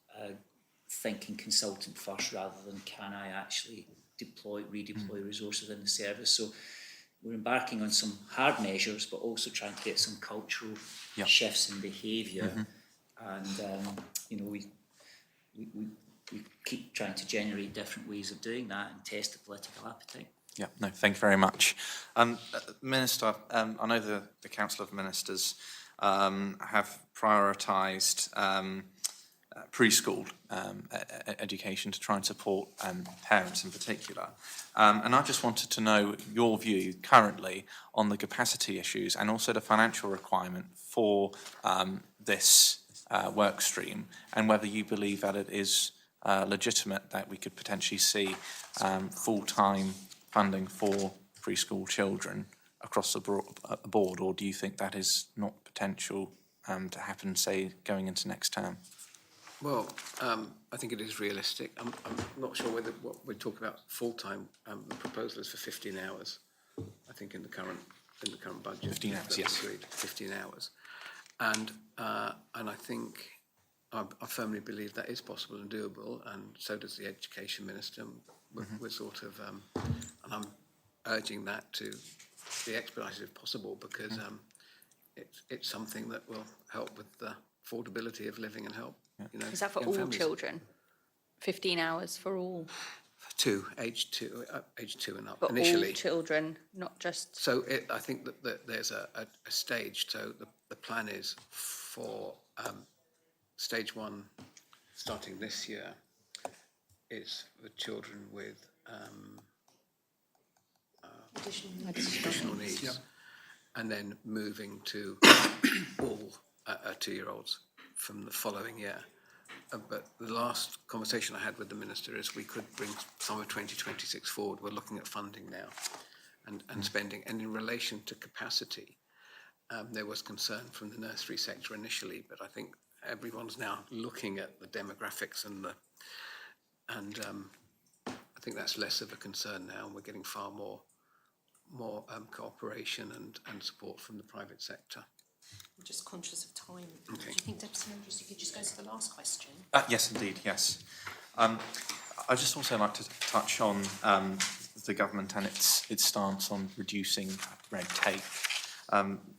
thinking consultant first rather than can I actually redeploy resources in the service. So we're embarking on some hard measures, but also trying to get some cultural shifts in behaviour. And, you know, we keep trying to generate different ways of doing that and test the political appetite. Yeah, no, thank you very much. Minister, I know the Council of Ministers have prioritised preschool education to try and support parents in particular. And I just wanted to know your view currently on the capacity issues and also the financial requirement for this work stream, and whether you believe that it is legitimate that we could potentially see full-time funding for preschool children across the board, or do you think that is not potential to happen, say, going into next term? Well, I think it is realistic. I'm not sure whether what we're talking about full-time. The proposal is for 15 hours, I think, in the current budget. 15 hours, yes. Agreed, 15 hours. And I think I firmly believe that is possible and doable, and so does the Education Minister. We're sort of, and I'm urging that to be expedited if possible, because it's something that will help with the affordability of living and help. You know, is that for all families. Children? 15 hours for all? Age two and up. But initially. All children, not just. So I think that there's a stage. So the plan is for stage 1, starting this year, is for children with additional needs, and then moving to all 2-year-olds from the following year. But the last conversation I had with the Minister is we could bring some of 2026 forward. We're looking at funding now and spending. And in relation to capacity, there was concern from the nursery sector initially, but I think everyone's now looking at the demographics and I think that's less of a concern now, and we're getting far more cooperation and support from the private sector. I'm just conscious of time. Okay. Do you think, Deputy Manager, you could just go to the last question? Yes, indeed, yes. I'd just also like to touch on the government and its stance on reducing red tape.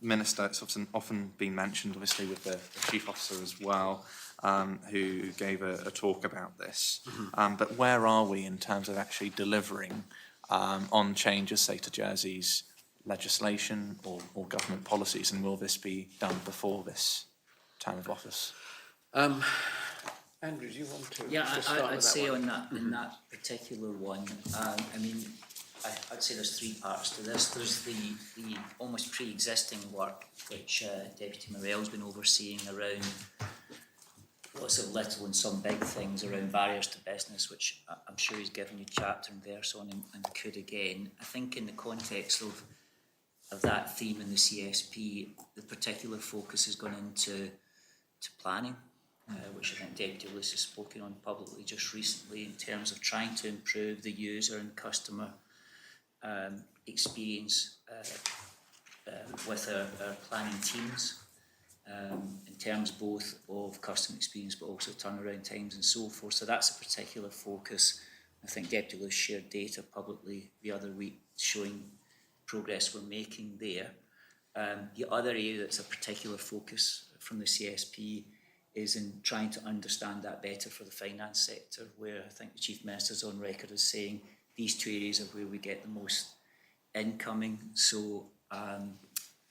Minister, it's often been mentioned, obviously, with the Chief Officer as well, who gave a talk about this. But where are we in terms of actually delivering on changes, say, to Jersey's legislation or government policies, and will this be done before this term of office? Andrew, do you want to? Yeah, start with I'd that say one? in that particular one, I mean, I'd say there's 3 parts to this. There's the almost pre-existing work which Deputy Morell's been overseeing around lots of little and some big things around barriers to business, which I'm sure he's given you chapter and verse on and could again. I think in the context of that theme in the CSP, the particular focus has gone into planning, which I think Deputy Lewis has spoken on publicly just recently in terms of trying to improve the user and customer experience with our planning teams, in terms both of customer experience but also turnaround times and so forth. So that's a particular focus. I think Deputy Lewis shared data publicly the other week showing progress we're making there. The other area that's a particular focus from the CSP is in trying to understand that better for the finance sector, where I think the Chief Minister's on record as saying these 2 areas are where we get the most incoming. So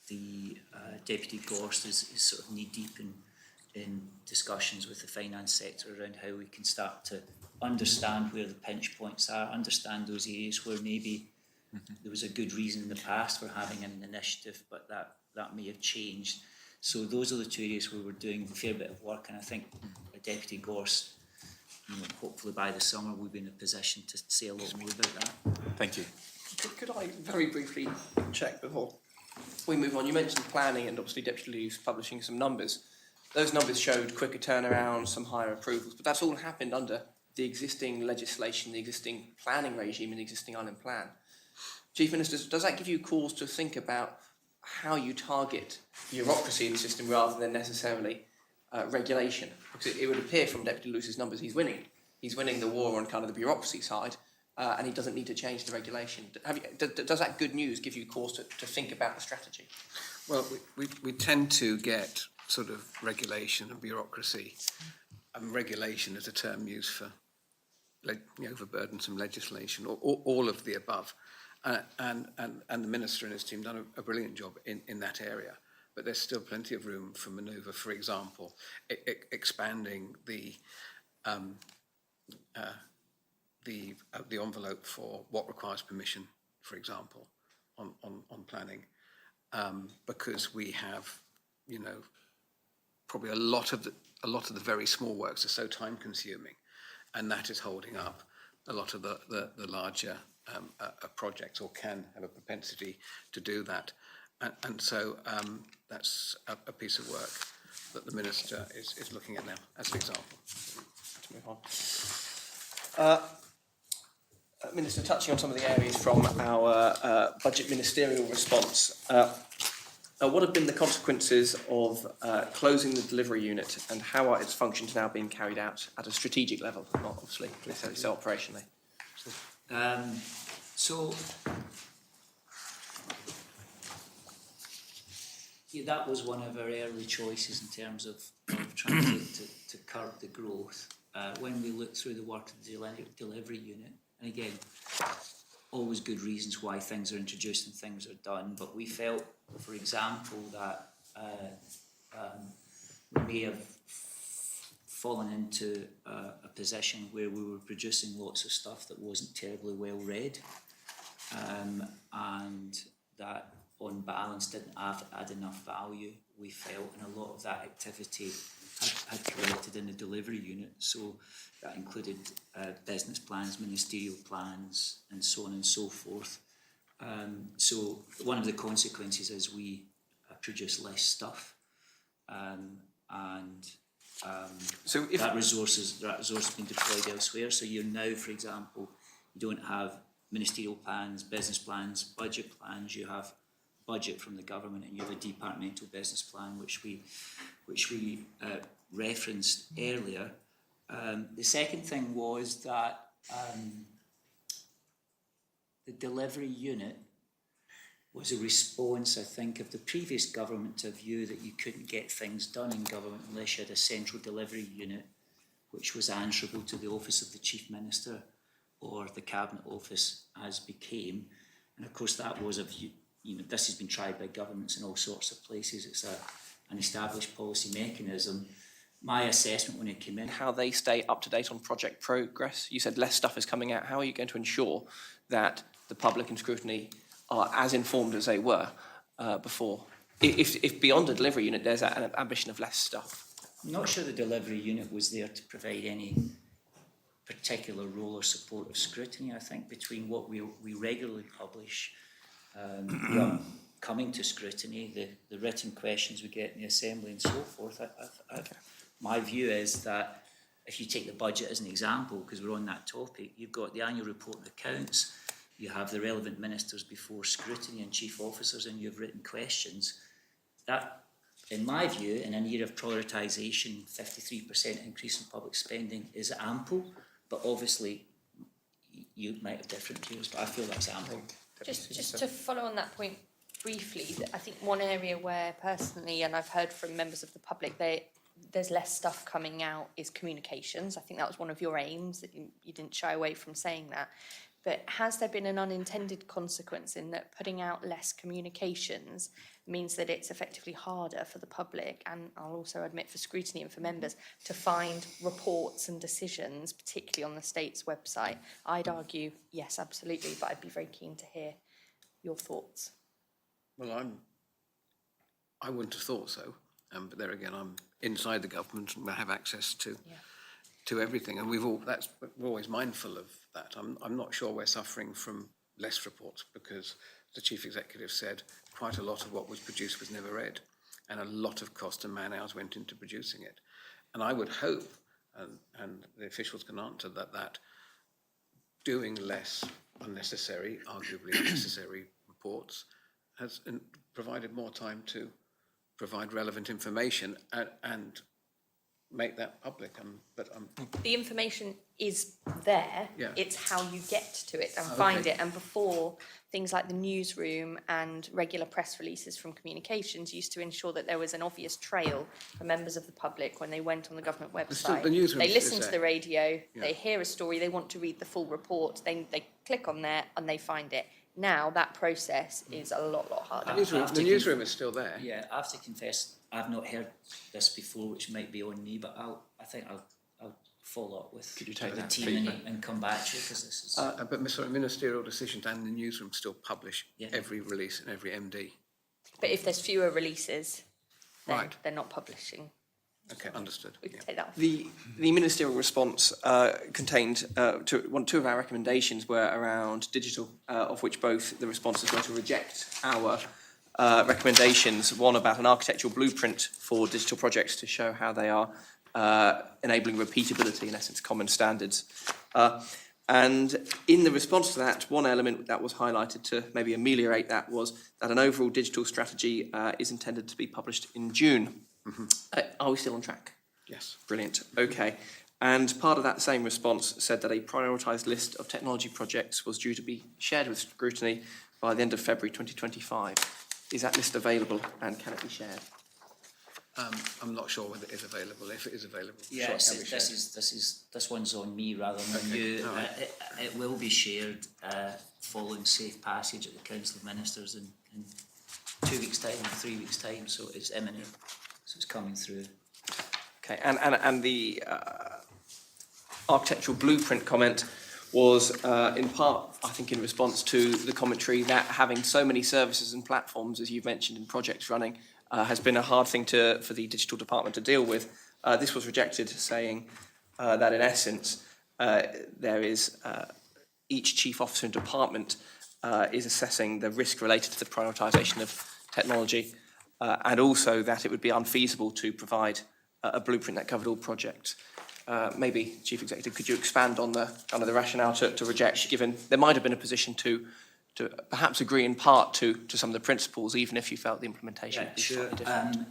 the Deputy Gorst is sort of knee-deep in discussions with the finance sector around how we can start to understand where the pinch points are, understand those areas where maybe there was a good reason in the past for having an initiative, but that may have changed. So those are the 2 areas where we're doing a fair bit of work, and I think Deputy Gorst, hopefully by the summer, we'll be in a position to say a lot more about that. Thank you. Could I very briefly check before we move on? You mentioned planning and obviously Deputy Lee's publishing some numbers. Those numbers showed quicker turnaround, some higher approvals, but that's all happened under the existing legislation, the existing planning regime and the existing island plan. Chief Minister, does that give you cause to think about how you target bureaucracy in the system rather than necessarily regulation? Because it would appear from Deputy Lewis's numbers he's winning. He's winning the war on kind of the bureaucracy side, and he doesn't need to change the regulation. Does that good news give you cause to think about the strategy? Well, we tend to get sort of regulation and bureaucracy. Regulation is a term used for overburdensome legislation, or all of the above. And the Minister and his team done a brilliant job in that area. But there's still plenty of room for manoeuvre. For example, expanding the envelope for what requires permission, for example, on planning, because we have, probably a lot of the very small works are so time consuming, and that is holding up a lot of the larger projects, or can have a propensity to do that. And so that's a piece of work that the Minister is looking at now, as an example. To move on. Minister, touching on some of the areas from our budget ministerial response, what have been the consequences of closing the delivery unit, and how are its functions now being carried out at a strategic level, not obviously necessarily so operationally? So that was one of our early choices in terms of trying to curb the growth. When we looked through the work of the delivery unit, and again, always good reasons why things are introduced and things are done, but we felt, for example, that we may have fallen into a position where we were producing lots of stuff that wasn't terribly well read, and that on balance didn't add enough value, we felt, and a lot of that activity had collected in the delivery unit. So that included business plans, ministerial plans, and so on and so forth. So one of the consequences is we produce less stuff, So if that resource has been deployed elsewhere. So you're now, for example, you don't have ministerial plans, business plans, budget plans. You have budget from the government, and you have a departmental business plan, which we referenced earlier. The second thing was that the delivery unit was a response, I think, of the previous government to a view that you couldn't get things done in government unless you had a central delivery unit, which was answerable to the Office of the Chief Minister or the Cabinet Office, as became. And of course, that was a view, this has been tried by governments in all sorts of places. It's an established policy mechanism. My assessment when it came in, how they stay up to date on project progress. You said less stuff is coming out. How are you going to ensure that the public and scrutiny are as informed as they were before? If beyond a delivery unit there's an ambition of less stuff. I'm not sure the delivery unit was there to provide any particular role or support of scrutiny. I think between what we regularly publish, coming to scrutiny, the written questions we get in the Assembly and so forth, my view is that if you take the budget as an example, because we're on that topic, you've got the annual report and accounts, you have the relevant ministers before scrutiny and chief officers, and you have written questions. That, in my view, in an era of prioritisation, 53% increase in public spending is ample, but obviously you might have different views, but I feel that's ample. Just to follow on that point briefly, I think one area where personally, and I've heard from members of the public, there's less stuff coming out is communications. I think that was one of your aims, that you didn't shy away from saying that. But has there been an unintended consequence in that putting out less communications means that it's effectively harder for the public, and I'll also admit for scrutiny and for members, to find reports and decisions, particularly on the state's website? I'd argue, yes, absolutely, but I'd be very keen to hear your thoughts. Well, I wouldn't have thought so, but there again, I'm inside the government and I have access to everything, and we're always mindful of that. I'm not sure we're suffering from less reports, because the Chief Executive said quite a lot of what was produced was never read, and a lot of cost and man hours went into producing it. And I would hope, and the officials can answer that doing less unnecessary, arguably unnecessary reports has provided more time to provide relevant information and make that public. The information is there, Yeah. it's how you get to it and find it. And before, things like the newsroom and regular press releases from communications used to ensure that there was an obvious trail for members of the public when they went on the government website. The newsroom they is listen to there. the radio, they hear a story, they want to read the full report, they click on there and they find it. Now that process is a lot harder. The newsroom is still there. Yeah, I have to confess, I've not heard this before, which might be on me, but I think I'll follow up with Could you take the that team feedback? and come back to you, because this is... But ministerial decisions and the newsroom still publish Yeah. every release and every MD. But if there's fewer releases, then Right. they're not publishing. Okay, understood. We can take that off. The ministerial response contained two of our recommendations were around digital, of which both the responses were to reject our recommendations. One about an architectural blueprint for digital projects to show how they are enabling repeatability, in essence, common standards. And in the response to that, one element that was highlighted to maybe ameliorate that was that an overall digital strategy is intended to be published in June. Are we still on track? Yes. Brilliant. Okay. And part of that same response said that a prioritised list of technology projects was due to be shared with scrutiny by the end of February 2025. Is that list available and can it be shared? I'm not sure whether it is available. If it is available, Yeah, sure, it can be shared. this one's on me rather than you. all right. It will be shared following safe passage at the Council of Ministers in 2 weeks' time, 3 weeks' time, so it's imminent. So it's coming through. Okay, and the architectural blueprint comment was in part, I think, in response to the commentary that having so many services and platforms, as you've mentioned, in projects running, has been a hard thing for the digital department to deal with. This was rejected, saying that in essence there is each chief officer and department is assessing the risk related to the prioritisation of technology, and also that it would be unfeasible to provide a blueprint that covered all projects. Maybe, Chief Executive, could you expand on the kind of the rationale to reject, given there might have been a position to perhaps agree in part to some of the principles, even if you felt the implementation would be slightly different?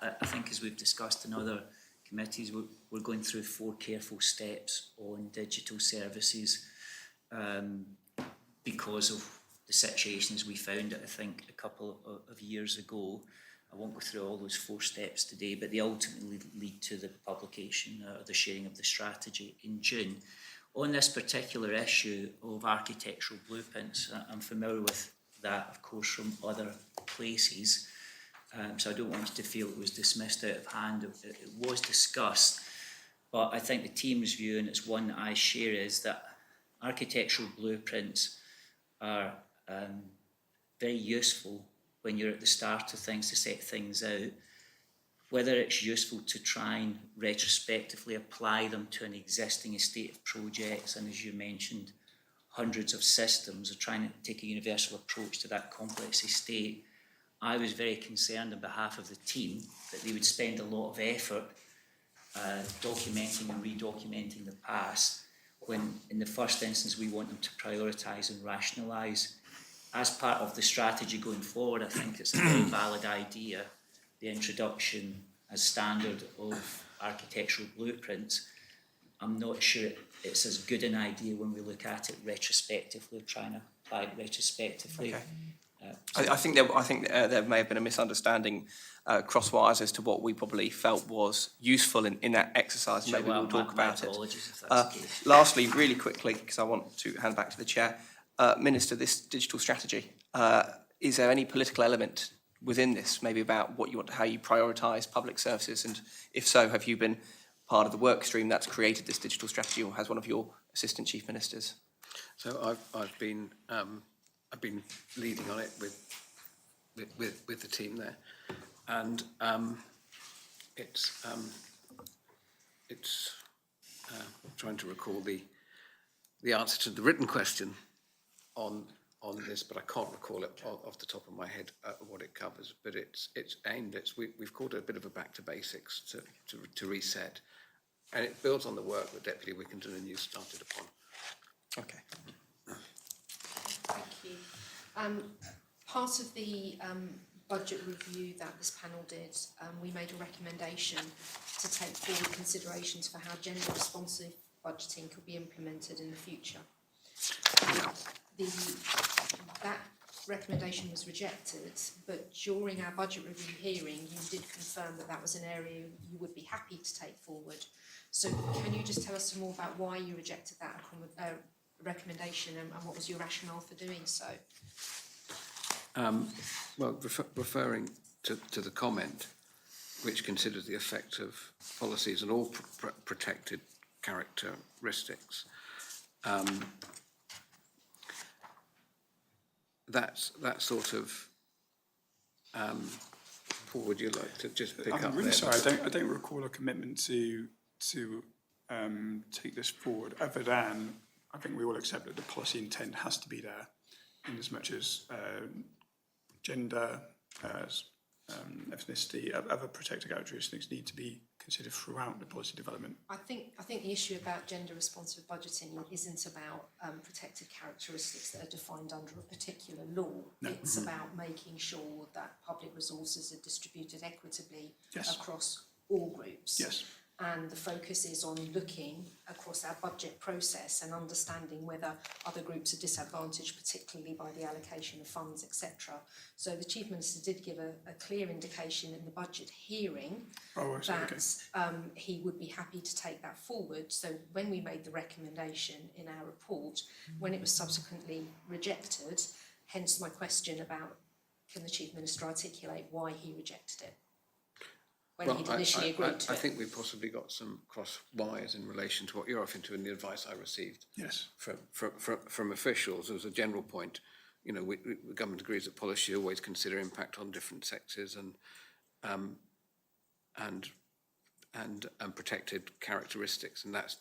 I think, as we've discussed in other committees, we're going through 4 careful steps on digital services because of the situations we found, I think, a couple of years ago. I won't go through all those 4 steps today, but they ultimately lead to the publication or the sharing of the strategy in June. On this particular issue of architectural blueprints, I'm familiar with that, of course, from other places, so I don't want you to feel it was dismissed out of hand. It was discussed, but I think the team's view, and it's one that I share, is that architectural blueprints are very useful when you're at the start of things to set things out. Whether it's useful to try and retrospectively apply them to an existing estate of projects, and as you mentioned, hundreds of systems, or trying to take a universal approach to that complex estate, I was very concerned on behalf of the team that they would spend a lot of effort documenting and redocumenting the past, when in the first instance we want them to prioritise and rationalise. As part of the strategy going forward, I think it's a very valid idea, the introduction as standard of architectural blueprints. I'm not sure it's as good an idea when we look at it retrospectively, trying to apply it retrospectively. Okay. I think there may have been a misunderstanding crosswise as to what we probably felt was useful in that exercise. Sure, Maybe we'll talk about it. Apologies if that's the case. Lastly, really quickly, because I want to hand back to the Chair, Minister, this digital strategy, is there any political element within this, maybe about what you want, how you prioritise public services, and if so, have you been part of the work stream that's created this digital strategy, or has one of your assistant chief ministers? So I've been leading on it with the team there, and it's trying to recall the answer to the written question on this, but I can't recall it off the top of my head what it covers. But it's aimed at, we've called it a bit of a back to basics to reset, and it builds on the work that Deputy Wickington and you started upon. Okay. Thank you. Part of the budget review that this panel did, we made a recommendation to take forward considerations for how gender responsive budgeting could be implemented in the future. That recommendation was rejected, but during our budget review hearing, you did confirm that that was an area you would be happy to take forward. So can you just tell us some more about why you rejected that recommendation, and what was your rationale for doing so? Well, referring to the comment, which considers the effect of policies and all protected characteristics, that sort of, Paul, would you like to just pick up there? I'm really sorry, I don't recall a commitment to take this forward, other than I think we all accept that the policy intent has to be there, in as much as gender, ethnicity, other protected characteristics need to be considered throughout the policy development. I think the issue about gender responsive budgeting isn't about protected characteristics that are defined under a particular law. No. It's about making sure that public resources are distributed equitably across all groups. Yes. And the focus is on looking across our budget process and understanding whether other groups are disadvantaged, particularly by the allocation of funds, etc. So the Chief Minister did give a clear indication in the budget hearing that he would be happy to take that forward. So when we made the recommendation in our report, when it was subsequently rejected, hence my question about can the Chief Minister articulate why he rejected it? when he'd initially agreed to I it. think we've possibly got some cross wires in relation to what you're offering to and the advice I received Yes. from officials as a general point. You know, the government agrees that policy always consider impact on different sectors and protected characteristics, and that's,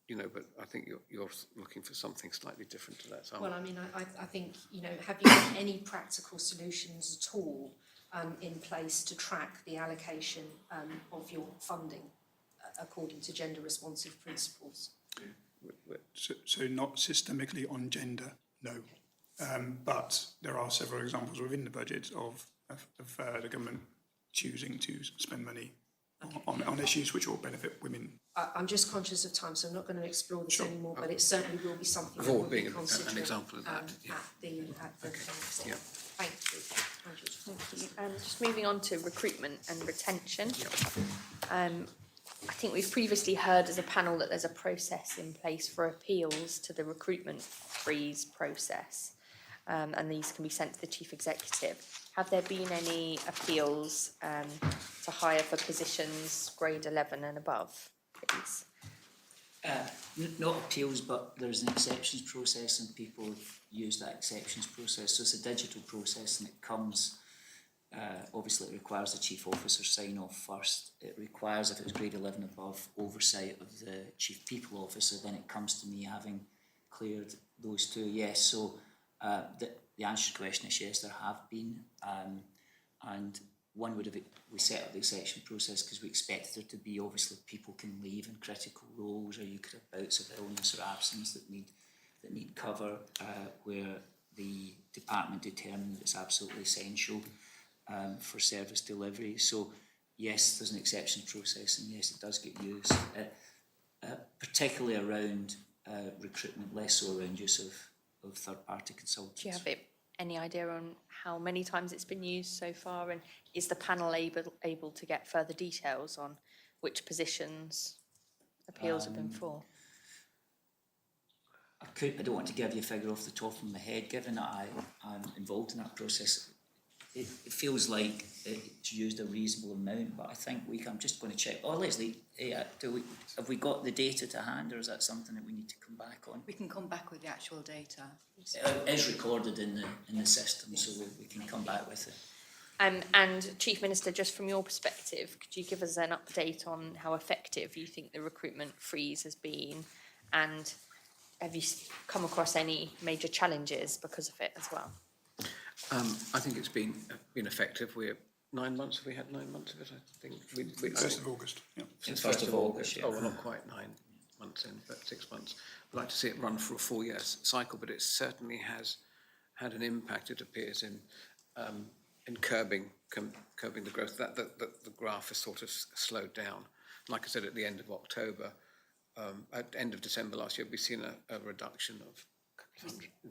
you know, but I think you're looking for something slightly different to that. So Well, I mean, I think, you know, have you got any practical solutions at all in place to track the allocation of your funding according to gender responsive principles? So not systemically on gender, no. But there are several examples within the budget of the government choosing to spend money on issues which will benefit women. I'm just conscious of time, so I'm not going to explore this Sure. anymore, but it certainly will be something that Avoid we'll be being an considering example of that, yeah. at the next step. Yeah. Thank you. Andrew. Thank you. Just moving on to recruitment and retention. I think we've previously heard as a panel that there's a process in place for appeals to the recruitment freeze process, and these can be sent to the chief executive. Have there been any appeals to hire for positions grade 11 and above, please? Not appeals, but there's an exceptions process and people have used that exceptions process. So it's a digital process and it comes, obviously it requires the chief officer sign off first. It requires, if it's grade 11 above, oversight of the chief people officer. Then it comes to me having cleared those two. Yes, so the answer to the question is yes, there have been. And one would have, we set up the exception process because we expected there to be, obviously people can leave in critical roles, or you could have bouts of illness or absence that need cover, where the department determined that it's absolutely essential for service delivery. So yes, there's an exception process, and yes, it does get used, particularly around recruitment, less so around use of third-party consultants. Do you have any idea on how many times it's been used so far, and is the panel able to get further details on which positions appeals have been for? I don't want to give you a figure off the top of my head, given that I'm involved in that process. It feels like it's used a reasonable amount, but I think I'm just going to check. Oh, Leslie, have we got the data to hand, or is that something that we need to come back on? We can come back with the actual data. It is recorded in the system, so we can come back with it. And Chief Minister, just from your perspective, could you give us an update on how effective you think the recruitment freeze has been, and have you come across any major challenges because of it as well? I think it's been effective. We're 9 months. Have we had 9 months of it? I think we 1st of August. Yeah. Since Since 1st of August, yeah. Oh, well, not quite 9 months in, but 6 months. I'd like to see it run for a 4-year cycle, but it certainly has had an impact, it appears, in curbing the growth. The graph has sort of slowed down. Like I said, at the end of October, at the end of December last year, we've seen a reduction of.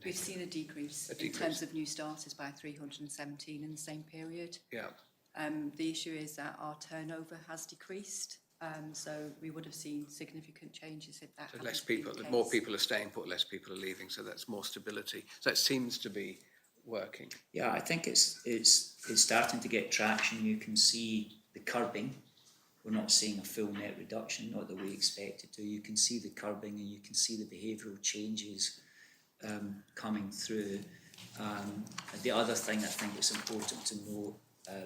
We've seen a decrease in terms of new starters by 317 in the same period. Yeah. The issue is that our turnover has decreased, so we would have seen significant changes if that. So less people, more people are staying put, less people are leaving, so that's more stability. So that seems to be working. Yeah, I think it's starting to get traction. You can see the curbing. We're not seeing a full net reduction, not that we expected to. You can see the curbing and you can see the behavioural changes coming through. The other thing I think it's important to note,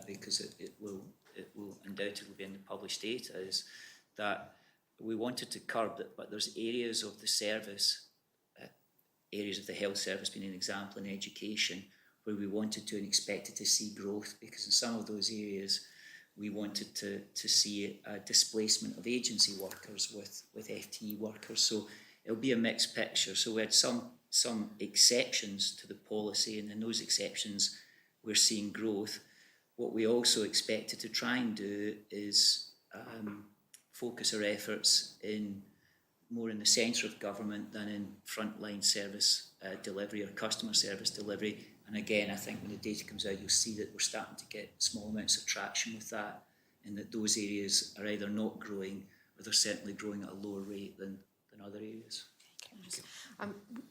because it will undoubtedly be in the published data, is that we wanted to curb it, but there's areas of the service, areas of the health service being an example in education, where we wanted to and expected to see growth, because in some of those areas we wanted to see a displacement of agency workers with FTE workers. So it'll be a mixed picture. So we had some exceptions to the policy, and in those exceptions we're seeing growth. What we also expected to try and do is focus our efforts more in the centre of government than in frontline service delivery or customer service delivery. And again, I think when the data comes out, you'll see that we're starting to get small amounts of traction with that, and that those areas are either not growing or they're certainly growing at a lower rate than other areas.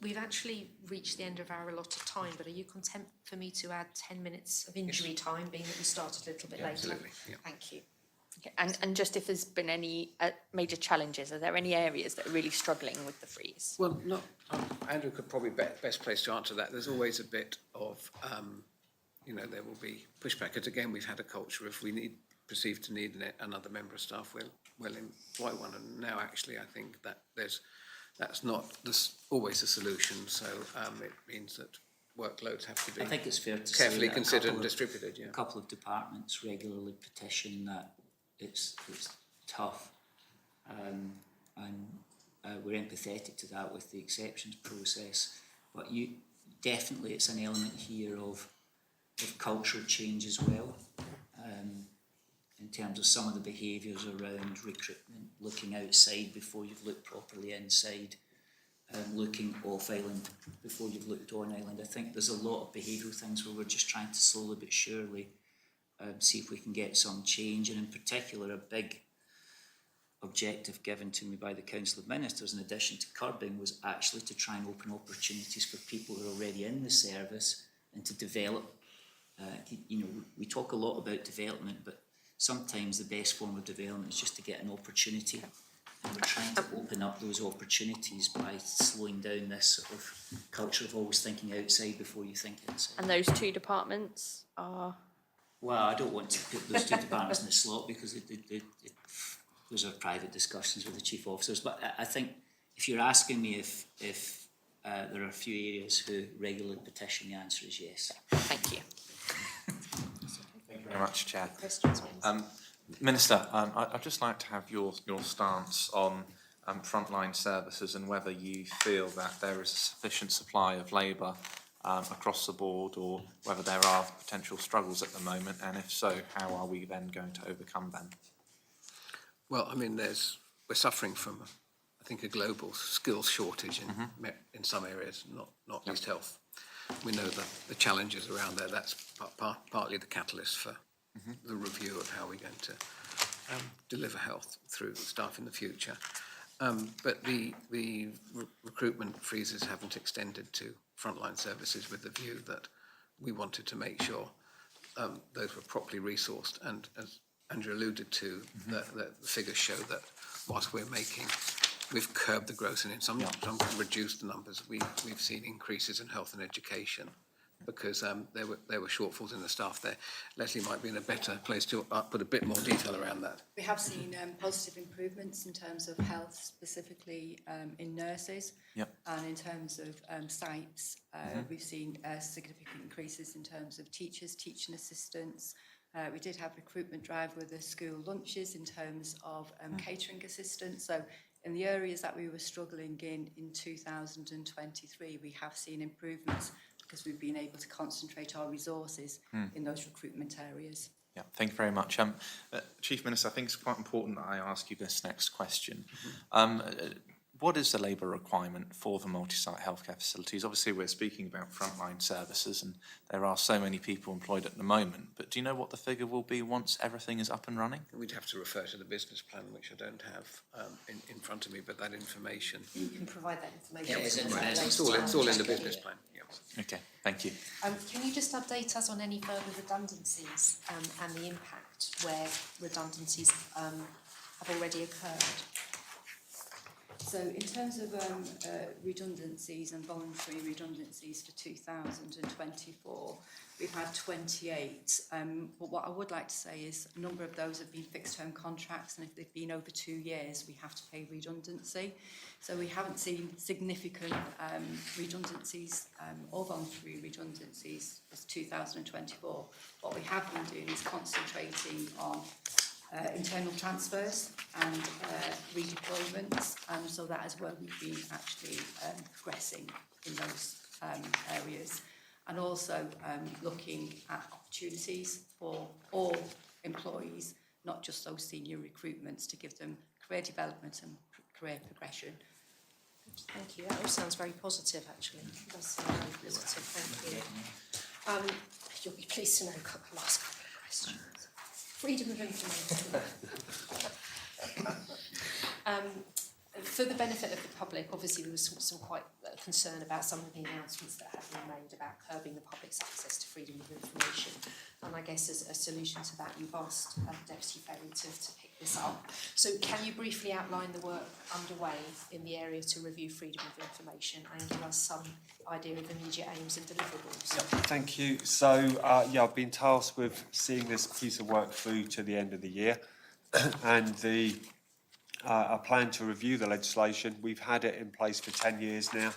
We've actually reached the end of our allotted time, but are you content for me to add 10 minutes of injury time, being that we started a little bit later? Absolutely, yeah. Thank you. Okay, and just if there's been any major challenges, are there any areas that are really struggling with the freeze? Well, not, Andrew could probably best place to answer that. There's always a bit of, there will be pushback. Because again, we've had a culture of perceive to need another member of staff, we'll employ one. And now actually I think that that's not always the solution. So it means that workloads have to be I think it's fair to say carefully that considered and distributed. Yeah. a couple of departments regularly petition that it's tough, and we're empathetic to that with the exceptions process. But definitely it's an element here of cultural change as well, in terms of some of the behaviours around recruitment, looking outside before you've looked properly inside, looking off island before you've looked on island. I think there's a lot of behavioural things where we're just trying to slowly but surely see if we can get some change, and in particular a big objective given to me by the Council of Ministers in addition to curbing was actually to try and open opportunities for people who are already in the service and to develop. We talk a lot about development, but sometimes the best form of development is just to get an opportunity, and we're trying to open up those opportunities by slowing down this sort of culture of always thinking outside before you think inside. And those two departments are... Well, I don't want to put those two departments in the slot because those are private discussions with the chief officers. But I think if you're asking me if there are a few areas who regularly petition, the answer is yes. Thank you. Thank you very much, Chair. Questions, please? Minister, I'd just like to have your stance on frontline services and whether you feel that there is a sufficient supply of labour across the board, or whether there are potential struggles at the moment, and if so, how are we then going to overcome them? Well, I mean, we're suffering from, I think, a global skills shortage in some areas, not least health. We know the challenges around there. That's partly the catalyst for the review of how we're going to deliver health through staff in the future. But the recruitment freezes haven't extended to frontline services with the view that we wanted to make sure those were properly resourced. And as Andrew alluded to, the figures show that whilst we've curbed the growth and in some reduced the numbers, we've seen increases in health and education because there were shortfalls in the staff there. Leslie might be in a better place to put a bit more detail around that. We have seen positive improvements in terms of health, specifically in nurses, and in terms of sites. We've seen significant increases in terms of teachers, teaching assistants. We did have recruitment drive with the school lunches in terms of catering assistants. So in the areas that we were struggling in 2023, we have seen improvements because we've been able to concentrate our resources in those recruitment areas. Yeah, thank you very much. Chief Minister, I think it's quite important that I ask you this next question. What is the labour requirement for the multi-site healthcare facilities? Obviously, we're speaking about frontline services and there are so many people employed at the moment, but do you know what the figure will be once everything is up and running? We'd have to refer to the business plan, which I don't have in front of me, but that information... You can provide that information. Yeah, it's all in the business plan. Yeah. Okay, thank you. Can you just update us on any further redundancies and the impact where redundancies have already occurred? So in terms of redundancies and voluntary redundancies for 2024, we've had 28. But what I would like to say is a number of those have been fixed-term contracts, and if they've been over 2 years, we have to pay redundancy. So we haven't seen significant redundancies or voluntary redundancies for 2024. What we have been doing is concentrating on internal transfers and redeployments, and so that is where we've been actually progressing in those areas, and also looking at opportunities for all employees, not just those senior recruitments, to give them career development and career progression. Thank you. That all sounds very positive, actually. It does sound very positive. Thank you. You'll be pleased to know I've got the last couple of questions. Freedom of information. For the benefit of the public, obviously there was some quite concern about some of the announcements that have been made about curbing the public's access to freedom of information. And I guess as a solution to that, you've asked Deputy Ferry to pick this up. So can you briefly outline the work underway in the area to review freedom of information and give us some idea of immediate aims and deliverables? Yep, thank you. So, yeah, I've been tasked with seeing this piece of work through to the end of the year, and I plan to review the legislation. We've had it in place for 10 years now,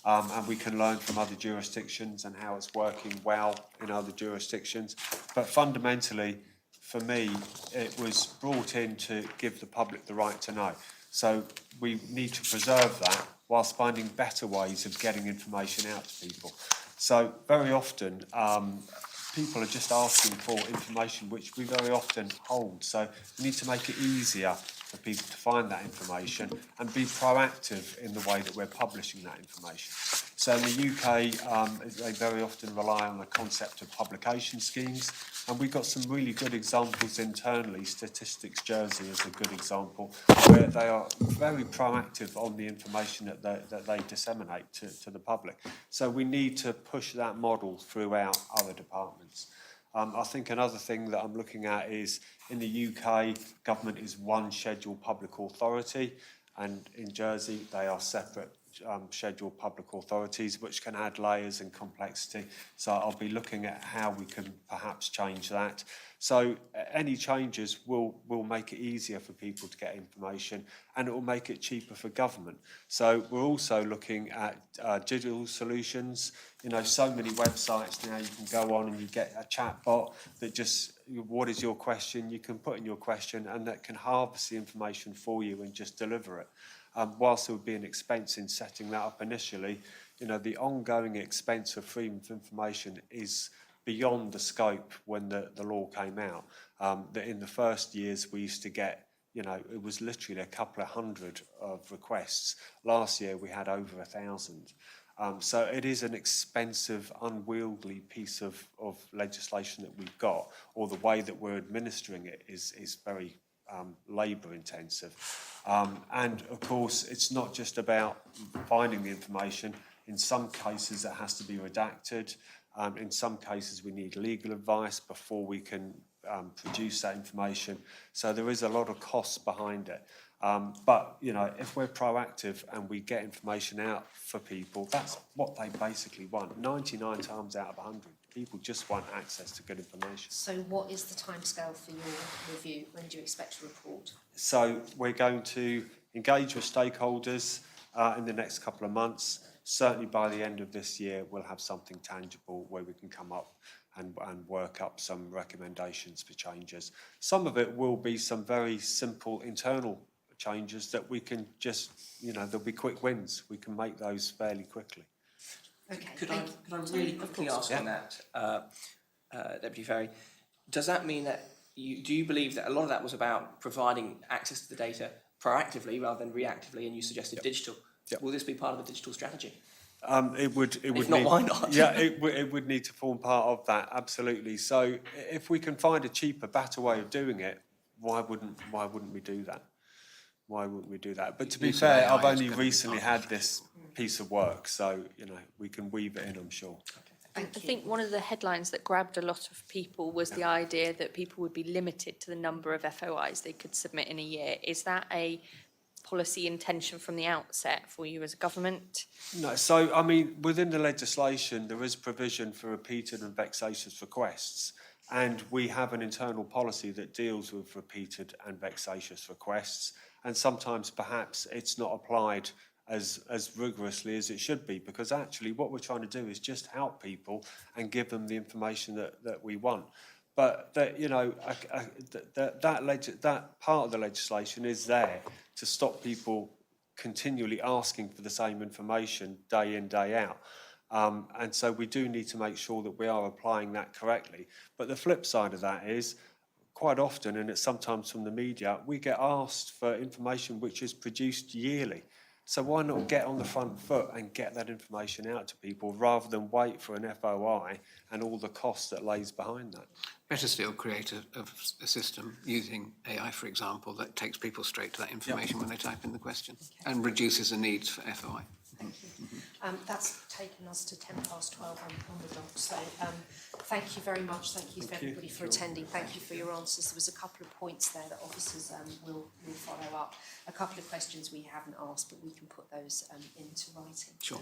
and we can learn from other jurisdictions and how it's working well in other jurisdictions. But fundamentally, for me, it was brought in to give the public the right to know. So we need to preserve that whilst finding better ways of getting information out to people. So very often, people are just asking for information which we very often hold. So we need to make it easier for people to find that information and be proactive in the way that we're publishing that information. So in the UK, they very often rely on the concept of publication schemes, and we've got some really good examples internally. Statistics Jersey is a good example, where they are very proactive on the information that they disseminate to the public. So we need to push that model throughout other departments. I think another thing that I'm looking at is in the UK, government is one scheduled public authority, and in Jersey they are separate scheduled public authorities, which can add layers and complexity. So I'll be looking at how we can perhaps change that. So any changes will make it easier for people to get information, and it will make it cheaper for government. So we're also looking at digital solutions. You know, so many websites now, you can go on and you get a chat bot that just, what is your question? You can put in your question, and that can harvest the information for you and just deliver it. Whilst there would be an expense in setting that up initially, you know, the ongoing expense of freedom of information is beyond the scope when the law came out. That in the first years we used to get, you know, it was literally a couple of hundred of requests. Last year we had over 1,000. So it is an expensive, unwieldy piece of legislation that we've got, or the way that we're administering it is very labour intensive. And of course, it's not just about finding the information. In some cases, it has to be redacted. In some cases, we need legal advice before we can produce that information. So there is a lot of costs behind it. But, you know, if we're proactive and we get information out for people, that's what they basically want. 99 times out of 100, people just want access to good information. So what is the timescale for your review? When do you expect to report? So we're going to engage with stakeholders in the next couple of months. Certainly by the end of this year, we'll have something tangible where we can come up and work up some recommendations for changes. Some of it will be some very simple internal changes that we can just, you know, there'll be quick wins. We can make those fairly quickly. Okay, Could I really quickly ask on that, Deputy Ferry? Does that mean that do you believe that a lot of that was about providing access to the data proactively rather than reactively, and you suggested digital? Yep. Will this be part of the digital strategy? It would. If not, why not? Yeah, it would need to form part of that. Absolutely. So if we can find a cheaper, better way of doing it, why wouldn't we do that? Why wouldn't we do that? But to be fair, I've only recently had this piece of work, so, you know, we can weave it in, I'm sure. I think one of the headlines that grabbed a lot of people was the idea that people would be limited to the number of FOIs they could submit in a year. Is that a policy intention from the outset for you as a government? No, so, I mean, within the legislation, there is provision for repeated and vexatious requests. And we have an internal policy that deals with repeated and vexatious requests. And sometimes perhaps it's not applied as rigorously as it should be, because actually what we're trying to do is just help people and give them the information that we want. But that, you know, that part of the legislation is there to stop people continually asking for the same information day in, day out. And so we do need to make sure that we are applying that correctly. But the flip side of that is, quite often, and it's sometimes from the media, we get asked for information which is produced yearly. So why not get on the front foot and get that information out to people rather than wait for an FOI and all the cost that lays behind that? Better still, create a system using AI, for example, that takes people straight to that information when they type in the question and reduces the needs for FOI. Thank you. That's taken us to 12:10 on the dot. So thank you very much. Thank you for everybody for attending. Thank you for your answers. There was a couple of points there that officers will follow up. A couple of questions we haven't asked, but we can put those into writing. Sure.